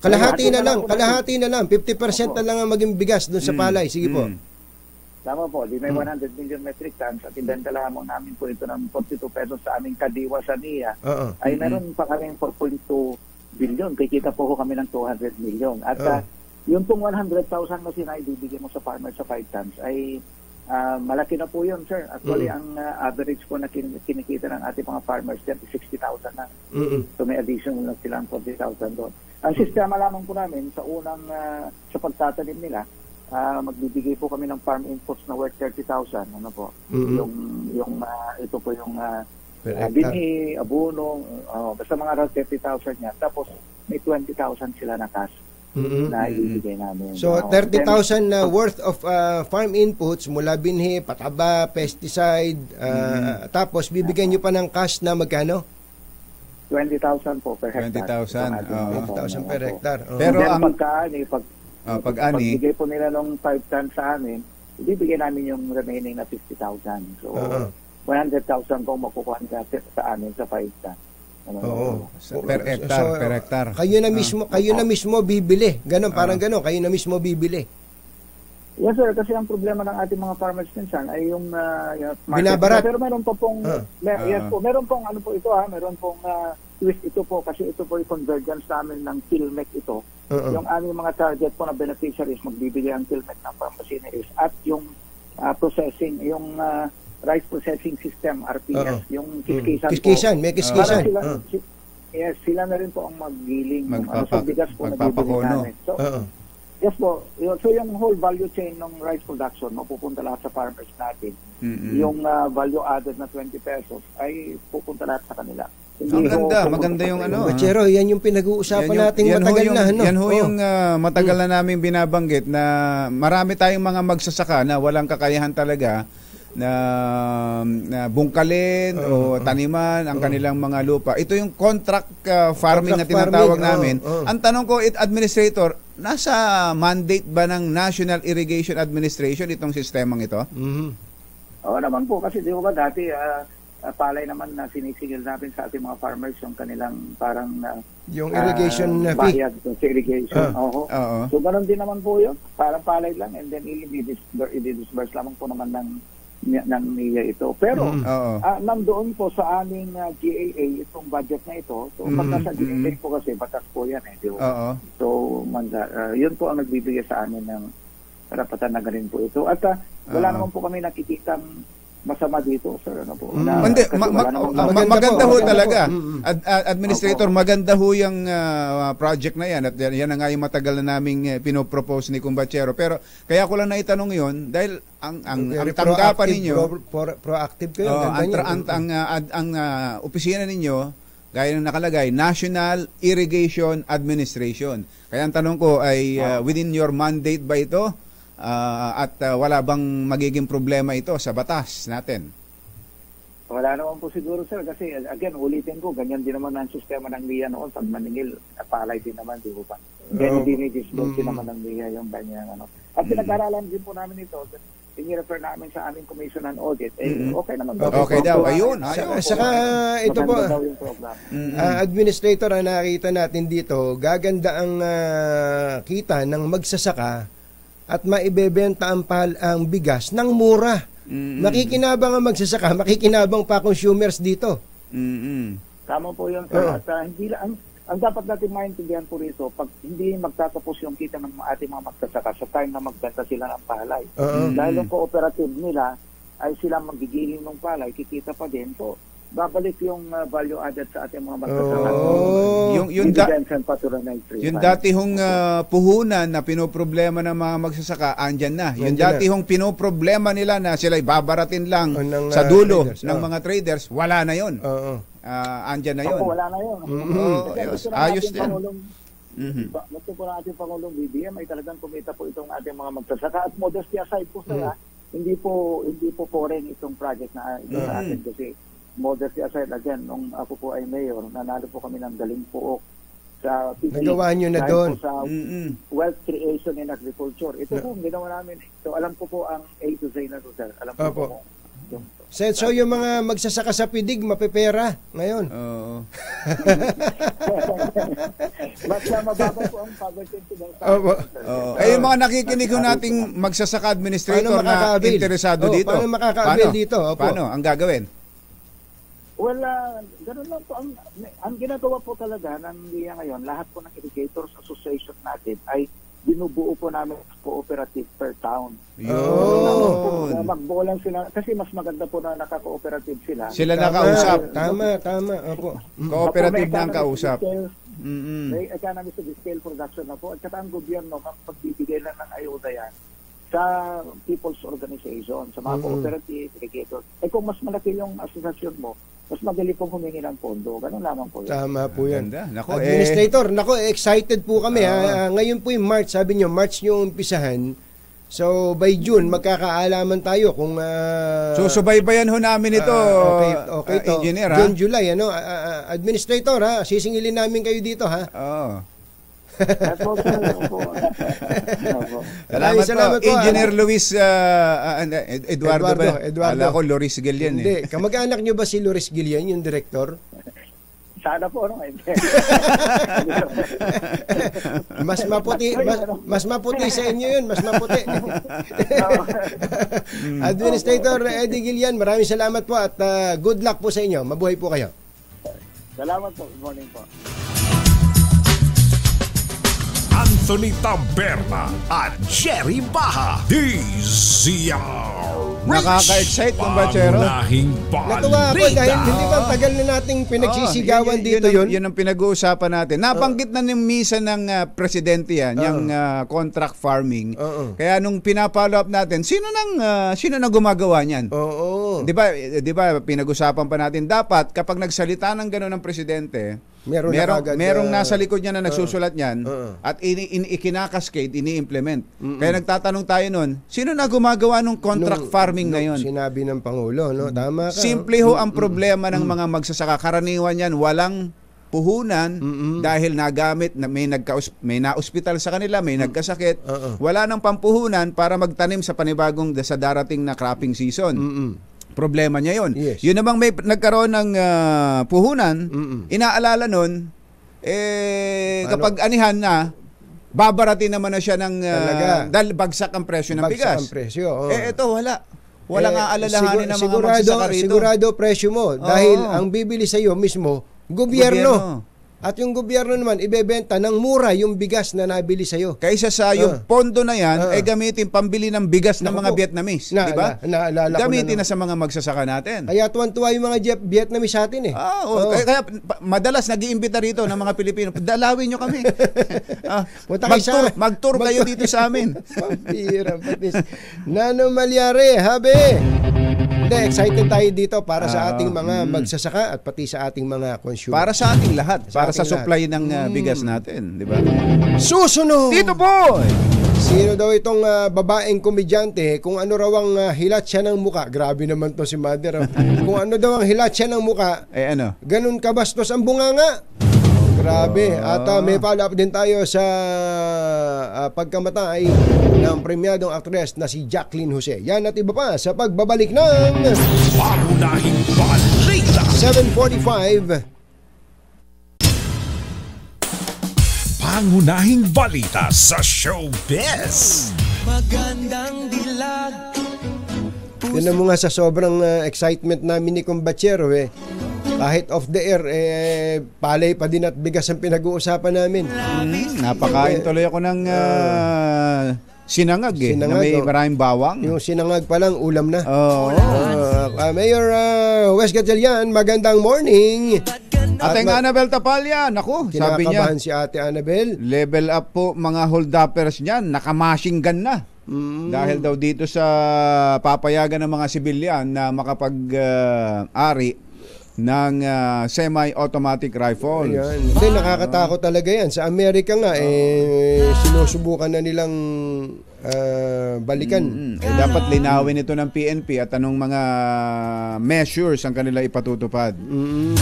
Kalahati na lang. 50% na lang ang maging bigas doon sa palay. Sige po. Tama po. Di may 100 million metric tons at ibenta lamang namin po ito ng 42 pesos sa aming kadiwa sa NIA. Ay meron pa kaming 4.2 billion. Kikita po kami ng 200 million. At yung pong 100,000 na sinaibibigay mo sa farmer sa 5 tons ay malaki na po yun, sir. Actually, ang average po na kinikita ng ating mga farmers dyan is 60,000 na. So may additional na silang 40,000 doon. Ang sistema lamang po namin sa unang sa pagtatanim nila, magbibigay po kami ng farm inputs na worth 30,000. Ano po? Ito po yung binhi, abono, basta mga around 30,000 niya. Tapos may 20,000 sila na cash na ibibigay namin. So 30,000 na worth of farm inputs mula binhi, pataba, pesticide, tapos bibigyan nyo pa ng cash na magkano? 20,000 po per hectare. 20,000 per hectare. Pero ang pagbigay po nila ng 5 tons sa amin, ibibigay namin yung remaining na 50,000. So 100,000 po makukuha sa amin sa 5 tons. Per hectare. Kayo na mismo bibili. Ganon, parang ganon. Kayo na mismo bibili. Yes, sir. Kasi ang problema ng ating mga farmers minsan ay yung market. Binabarat. Pero meron pa pong yes po. Meron pong ano po ito meron pong twist ito po kasi ito po yung convergence namin ng PhilMec ito. Yung aming mga target po na beneficiaries magbibigay ang PhilMec ng farm machineries at yung processing, yung rice processing system, RPS, yung kiskisan. May kiskisan. Yes, sila na rin po ang maggiling. Sa bigas po nabibili namin. So, yes po. So, yung whole value chain ng rice production, mapupunta lahat sa farmers natin. Yung value added na 20 pesos ay pupunta lahat sa kanila. Maganda yung ano. Bachero, yan yung pinag-uusapan natin matagal na. Yan ho yung matagal na namin binabanggit na marami tayong mga magsasaka na walang kakayahan talaga na bungkalin o taniman ang kanilang mga lupa. Ito yung contract farming na tinatawag namin. Ang tanong ko, Administrator, nasa mandate ba ng National Irrigation Administration itong sistemang ito? Oo naman po, kasi di ba dati palay naman na sinisigil natin sa ating mga farmers yung kanilang parang yung irrigation bayad sa irrigation. So ganun din naman po yun. Parang palay lang and then i-disburse lamang po naman ng NIA ito. Pero nandoon po sa aming GAA itong budget na ito. So pagka sa GAA po kasi batas po yan di ba? So yun po ang nagbibigay sa amin ng karapatan na ganun po ito. At wala naman po kami nakikitang masama dito, sir. Ano po? Maganda ho talaga. Administrator, maganda ho yung project na yan. At yan na nga yung matagal na naming pinopropose ni Kumbachero. Pero kaya ko lang naitanong yon dahil ang tanggapan ninyo, proactive kayo. ang opisina ninyo, gaya ng nakalagay, National Irrigation Administration. Kaya ang tanong ko ay within your mandate ba ito? At wala bang magiging problema ito sa batas natin? Wala naman po siguro, sir, kasi again, ulitin ko, ganyan din naman ang sistema ng NIA noon. Pag maningil, napalay din naman, di ba? Ganyan din i-disclose naman ng NIA yung ganyan. At pinag-aralan din po namin ito, ini-refer namin sa aming Commission on Audit. Okay naman daw. Okay daw, ayun. Saka ito po, Administrator, ang nakita natin dito, gaganda ang kita ng magsasaka at maibebenta ang bigas ng mura. Makikinabang ang magsasaka, makikinabang pa consumers dito. Tama po yun, sir. At hindi lang, ang dapat natin maintindihan po rito, pag hindi magtatapos yung kita ng ating mga magsasaka sa time na magbenta sila ng palay. Dahil yung cooperative nila ay sila magigiling ng palay, kikita pa din. So, babalik yung value added sa ating mga magsasaka. Yung dati hong puhunan na pinoproblema ng mga magsasaka, andyan na. Yung dati hong pinoproblema nila na sila'y babaratin lang sa dulo ng mga traders, wala na yun. Andyan na yun. Wala na yun. Ayos din. Gusto po ng ating Pangulong BBM ay talagang kumita po itong ating mga magsasaka. At modesty aside po sila, hindi po foreign itong project na ito sa atin kasi modesty aside, again, nung ako po ay mayor, nanalo po kami ng galing pook sa PG. Nagawa nyo na doon. Sa wealth creation in agriculture. Ito po, ginawa namin. So, alam ko po ang A to Z na to, sir. Alam ko po. So, yung mga magsasaka sa pidig, mapipera ngayon. Oo. Basta mababa po ang poverty to yung mga nakikinig ko nating magsasaka administrator na interesado dito. Paano makaka-avail dito? Paano? Ang gagawin? Well, ganun lang po. Ang ginagawa po talaga ng NIA ngayon, lahat po ng Irrigators Association natin ay binubuo po namin cooperative per town. Yun. Magbuo lang sila, kasi mas maganda po na naka-cooperative sila. Sila nakausap. Tama. Opo. Cooperative na ang kausap. May economies of scale production na po. At saka ang gobyerno, magbibigay lang ng ayuda yan sa people's organization, sa mga cooperative, irrigators. Kung mas malaki yung asosasyon mo, mas madali pong humingi ng pondo. Ganun lamang po yun. Tama po yan. Nako, Administrator, excited po kami. Ngayon po yung March, sabi nyo, March nyo umpisahan. So, by June, magkakaalaman tayo kung... susubaybayan ho namin ito, okay to. Engineer, June, July, Administrator, sisingilin namin kayo dito, ha? Oo. Salamat po. Engineer Luis Eduardo. Ala ko Loris Gillian. Hindi, kamag-anak nyo ba si Loris Gillian, yung director? Sana po, mas maputi sa inyo yun, mas maputi. Administrator Eddie Gillian, maraming salamat po at good luck po sa inyo. Mabuhay po kayo. Salamat po. Good morning po. Anthony Taberna at Jerry Baha. DZR. Nakaka-excite kung ba, Chero? Natuwa ako dahil hindi ba tagal na nating pinagsisigawan dito yun? Yun ang pinag-uusapan natin. Nabanggit na ng misa ng presidente yan, yung contract farming. Kaya nung pinapollow up natin, sino nang gumagawa niyan? Di ba pinag-usapan pa natin, dapat kapag nagsalita ng gano'n ng presidente, merong nasa likod niya na nagsusulat niyan at ikinakaskade, ini-implement. Kaya nagtatanong tayo nun, sino na gumagawa ng contract farming na yun? Sinabi ng Pangulo, no? Tama ka. Simple ho ang problema ng mga magsasaka. Karaniwan yan, walang puhunan dahil nagamit, may na-hospital sa kanila, may nagkasakit. Wala nang pampuhunan para magtanim sa panibagong sa darating na cropping season. Problema niya yun. Yes. Yun namang may nagkaroon ng puhunan, inaalala nun, kapag anihan na, babaratin naman na siya ng dahil bagsak ang presyo ng bigas. Bagsak ang presyo. Ito wala. Walang aalalahanin ng mga magsasaka rito. Sigurado presyo mo dahil ang bibili sa iyo mismo, gobyerno. At yung gobyerno naman, ibebenta ng mura yung bigas na nabili sa'yo. Kaysa sa yung pondo na yan, gamitin pambili ng bigas ng mga Vietnamese. Diba? Gamitin na sa mga magsasaka natin. Kaya tuwan-tuwa yung mga Vietnamese sa atin eh. Kaya madalas nag-iimbita rito ng mga Pilipino, dalawin nyo kami. Mag-tour kayo dito sa amin. Nano Malyari, habe! Excited tayo dito para sa ating mga magsasaka at pati sa ating mga consumer. Para sa ating lahat. Para sa supply ng bigas natin. Di ba? Susunod! Dito po! Sino daw itong babaeng komedyante? Kung ano raw ang hilat siya ng muka. Grabe naman to si Mother. Kung ano daw ang hilat siya ng muka. Ganun kabastos ang bunganga. Grabe. At may follow-up din tayo sa pagkamatay ng premyadong aktres na si Jacqueline Jose. Yan at iba pa sa pagbabalik ng Pangunahing Balita. 7:45. Pangunahing Balita sa Showbiz. Magandang dilag. Tinan mo nga sa sobrang excitement namin ni Kumbachero kahit off the air, palay pa din at bigas ang pinag-uusapan namin. Napakain tuloy ako ng sinangag na may maraming bawang. Yung sinangag pa lang, ulam na. Mayor Wes Gatchalian, magandang morning. Ate Annabel Tapalya, naku, sabi niya. Kinakabahan si Ate Annabel. Level up po mga hold-uppers niyan, naka-machine gun na. Dahil daw dito sa papayagan ng mga sibilyan na makapag-ari ng semi-automatic rifles. Hindi, nakakatakot talaga yan. Sa Amerika nga, sinusubukan na nilang balikan. Dapat linawin ito ng PNP at anong mga measures ang kanila ipatutupad.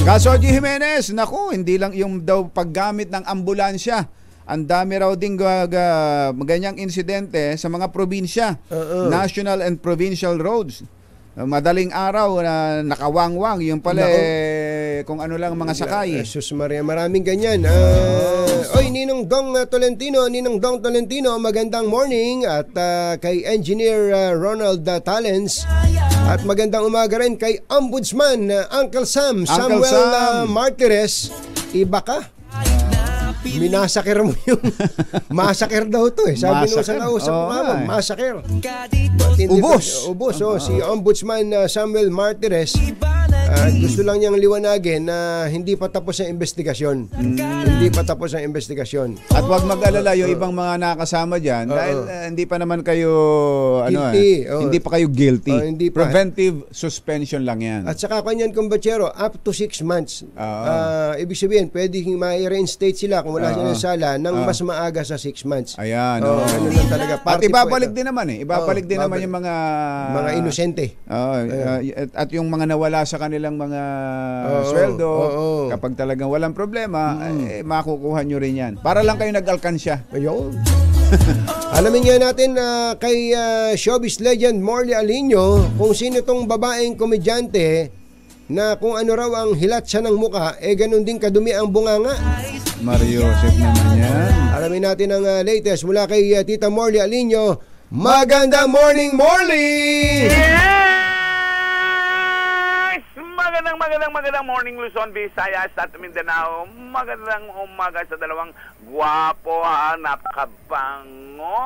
Kaso G. Jimenez, naku, hindi lang yung daw paggamit ng ambulansya. Ang dami raw ding ganyang insidente sa mga probinsya, national and provincial roads. Madaling araw na nakawangwang yung pala kung ano lang mga sakay. Jesus Maria, maraming ganyan. Oy, Ninong Dong Tolentino, magandang morning. At kay Engineer Ronald Talens, At magandang umaga rin kay Ombudsman Uncle Samuel Martires. Iba ka. Minasaker mo yung masaker daw to Sabi nung sa nausap masaker. Ubos. Si Ombudsman Samuel Martires gusto lang niyang liwanagin na hindi pa tapos ang investigasyon. At wag mag-alala yung ibang mga nakasama diyan dahil hindi pa naman kayo guilty. Hindi pa kayo guilty. Hindi pa. Preventive suspension lang yan. At saka kanyan kumbachero up to 6 months. Ibig sabihin pwedeng ma-reinstate sila kung wala sila sala nang mas maaga sa 6 months. Ayan. Ganun lang talaga. At ibabalik din naman Ibabalik din naman yung mga inosente. At yung mga nawala sa kanilang mga sweldo, kapag talagang walang problema, makukuha nyo rin yan. Para lang kayo nag-alkansya. Ayun. Alamin nga natin kay showbiz legend Morley Alinio kung sino tong babaeng komedyante na kung ano raw ang hilat siya ng muka, ganun din kadumi ang bunganga. Mario Joseph naman yan. Alamin natin ang latest mula kay Tita Morley Alinio. Magandang morning, Morley! Yes! Magandang morning, Luzon, Visayas at Mindanao. Magandang umaga sa dalawang gwapo, napakabango,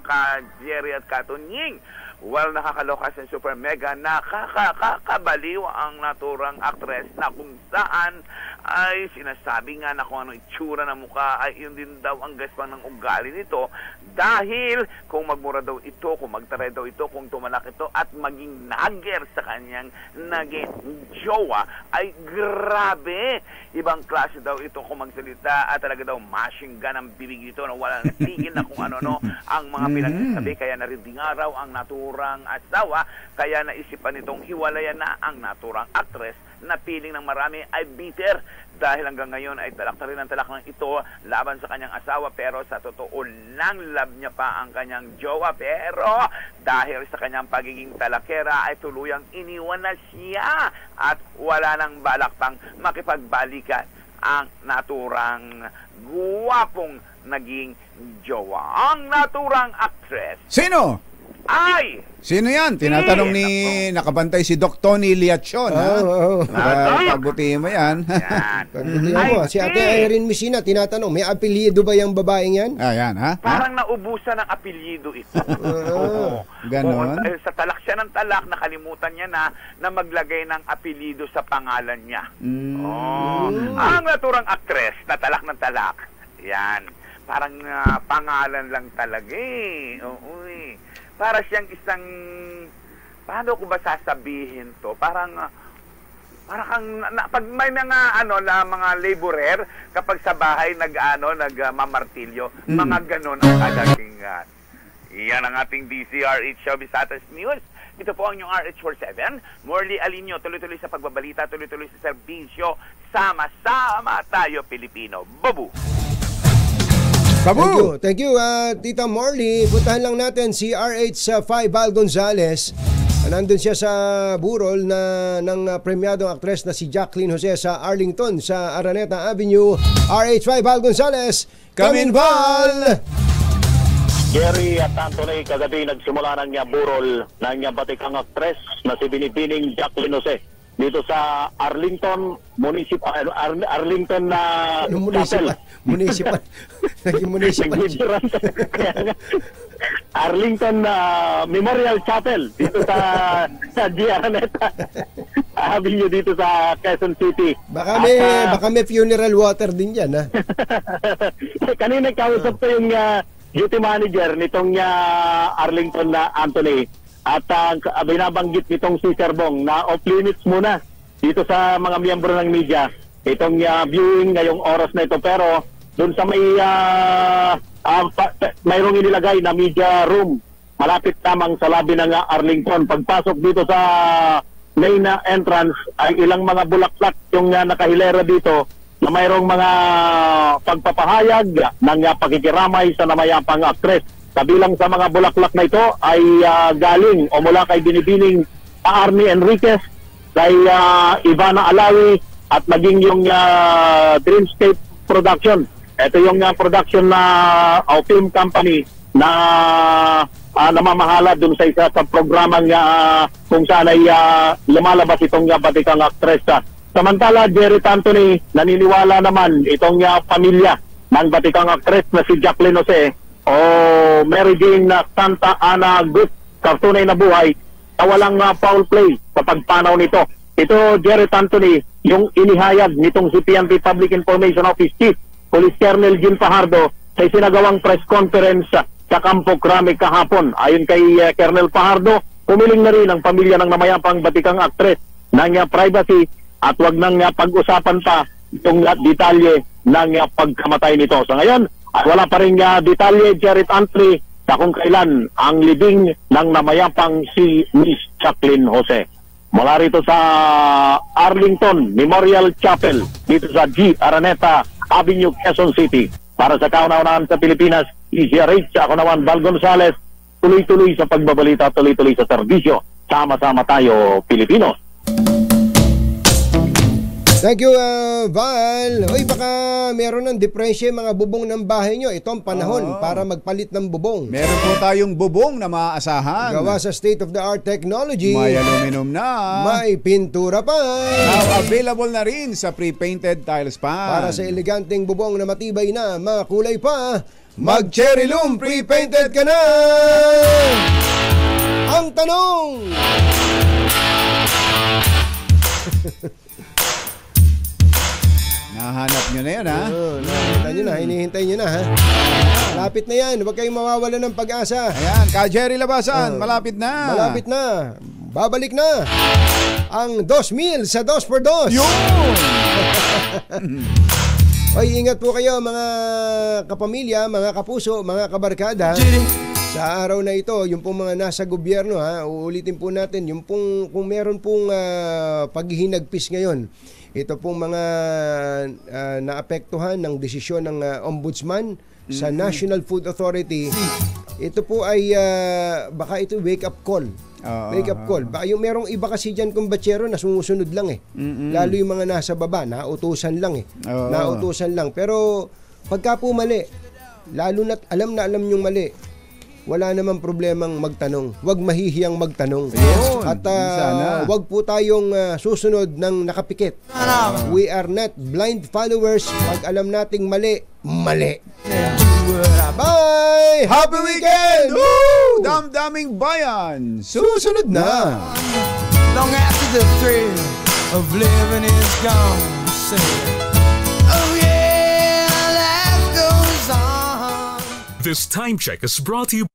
ka Jerry at Katunying. Well, nakakaloka sa super mega, nakakabaliw ang naturang actress na kung saan ay sinasabi nga na kung ano itsura ng mukha ay yun din daw ang gaspang ng ugali nito dahil kung magmura daw ito, kung magtaray daw ito, kung tumalak ito at maging nagger sa kanyang naging jowa ay grabe. Ibang klase daw ito kung magsalita at talaga daw machine gun ang bibig nito na walang tigil na kung ano ang mga pinagsasabi kaya narinding araw ang naturang asawa kaya naisipan nitong hiwalayan na ang naturang actress na piling ng marami ay bitter dahil hanggang ngayon ay talak na rin ang talak ng ito laban sa kanyang asawa pero sa totoo lang love niya pa ang kanyang jowa pero dahil sa kanyang pagiging talakera ay tuluyang iniwan na siya at wala nang balak pang makipagbalikan ang naturang guwapong naging jowa. Ang naturang actress. Sino? Sino yan? Tinatanong ni nakabantay si Doc Tony Liachon. Pagbutihin mo yan. Pagbutihin mo. Si Ate Irene Messina tinatanong, may apelyido ba yung babaeng yan? Ayan, ha? Parang naubusan ng apelyido ito. Ganon. Sa talak siya ng talak, nakalimutan niya na maglagay ng apelyido sa pangalan niya. Ang naturang actress na talak ng talak. Yan. Parang pangalan lang talaga para siyang isang, paano ko ba sasabihin to? Parang kang pag may mga mga laborer kapag sa bahay nagmamartilyo, mga ganon ang kadatingan. Iyan ang ating DCRH Showbiz Status News. Ito po ang inyong RH47. Morley Alinio, tuloy-tuloy sa pagbabalita, tuloy-tuloy sa serbisyo. Sama-sama tayo, Pilipino. Babu! Thank you, Tita Morley. Puntahan lang natin si RH5 Val Gonzales. Nandun siya sa burol ng premyadong aktres na si Jacqueline Jose sa Arlington sa Araneta Avenue. RH5 Val Gonzales, come in, Val! Jerry at Anthony, kagabi nagsimula ng burol ng batikang aktres na si Binibining Jacqueline Jose dito sa Arlington Arlington na municipal Arlington Memorial Chapel dito sa Araneta Avenue dito sa Quezon City. Baka may funeral water din diyan, ha. Kanina kausap ko yung duty manager nitong Arlington na Anthony. At binabanggit nitong si Sir Bong na off limits muna dito sa mga miyembro ng media itong viewing ngayong oras na ito. Pero doon sa mayroong inilagay na media room malapit lamang sa labi ng Arlington. Pagpasok dito sa main entrance ay ilang mga bulaklak yung nakahilera dito na mayroong mga pagpapahayag ng pakikiramay sa namayapang aktres. Kabilang sa mga bulaklak na ito ay galing o mula kay Binibining Arnie Enriquez, kay Ivana Alawi at maging yung Dreamscape Production. Ito yung production na film company na namamahala dun sa isa sa programang kung saan ay lumalabas itong batikang aktres. Samantala, Jerry Anthony, naniniwala naman itong pamilya ng batikang aktres na si Jacqueline Jose o Mary Jane Santa Ana Gut, kartunay na buhay, na walang foul play sa pagpanaw nito. Ito, Jerry Anthony, yung inihayag nitong si PNP Public Information Office Chief, Police Colonel Jim Fajardo, sa isinagawang press conference sa Campo Crame kahapon. Ayon kay Colonel Fajardo, pumiling na rin ang pamilya ng namayapang batikang aktres ng privacy at wag nang pag-usapan pa itong detalye ng pagkamatay nito. So ngayon, wala pa rin detalye, Jerry Anthony, sa kung kailan ang libing ng namayapang si Miss Jacqueline Jose. Mula rito sa Arlington Memorial Chapel, dito sa G. Araneta Avenue, Quezon City. Para sa kauna-unahan sa Pilipinas, DZRH, ako naman, Val Gonzales, tuloy-tuloy sa pagbabalita, tuloy-tuloy sa serbisyo. Sama-sama tayo, Pilipino. Thank you, Val. Uy, baka meron ng diferensya mga bubong ng bahay nyo. Ito ang panahon para magpalit ng bubong. Meron po tayong bubong na maaasahan. Gawa sa state-of-the-art technology. May aluminum na. May pintura pa. Now available na rin sa pre-painted tiles pan. Para sa eleganteng bubong na matibay na, makulay pa, mag-Cherry Loom pre-painted ka na! Ang tanong! Nahanap nyo na yan, ha? Nakita nyo na, hinihintay nyo na, ha? Malapit na yan, huwag kayong mawawala ng pag-asa. Ayan, Ka-Jerry Labasan, malapit na. Malapit na. Babalik na ang 2,000 sa 2x2. Yun! Ay, ingat po kayo mga kapamilya, mga kapuso, mga kabarkada. Sa araw na ito, yung pong mga nasa gobyerno, ha, uulitin po natin, yung pong, kung meron pong paghihinagpis ngayon, ito pong mga naapektuhan ng desisyon ng ombudsman sa National Food Authority, ito po ay baka ito wake up call. Wake up call. Baka yung merong iba kasi dyan kumbatsero na sumusunod lang eh. Lalo yung mga nasa baba, nautusan lang eh. Nautusan lang. Pero pagka po mali, lalo na alam yung mali, wala namang problemang magtanong. Huwag mahihiyang magtanong. At huwag po tayong susunod ng nakapikit. We are not blind followers. Pag alam nating mali, mali. Bye! Happy weekend! Woo! Damdaming bayan! Susunod na! Long after the thrill of living is gone, say, oh yeah, life goes on. This time check is brought to you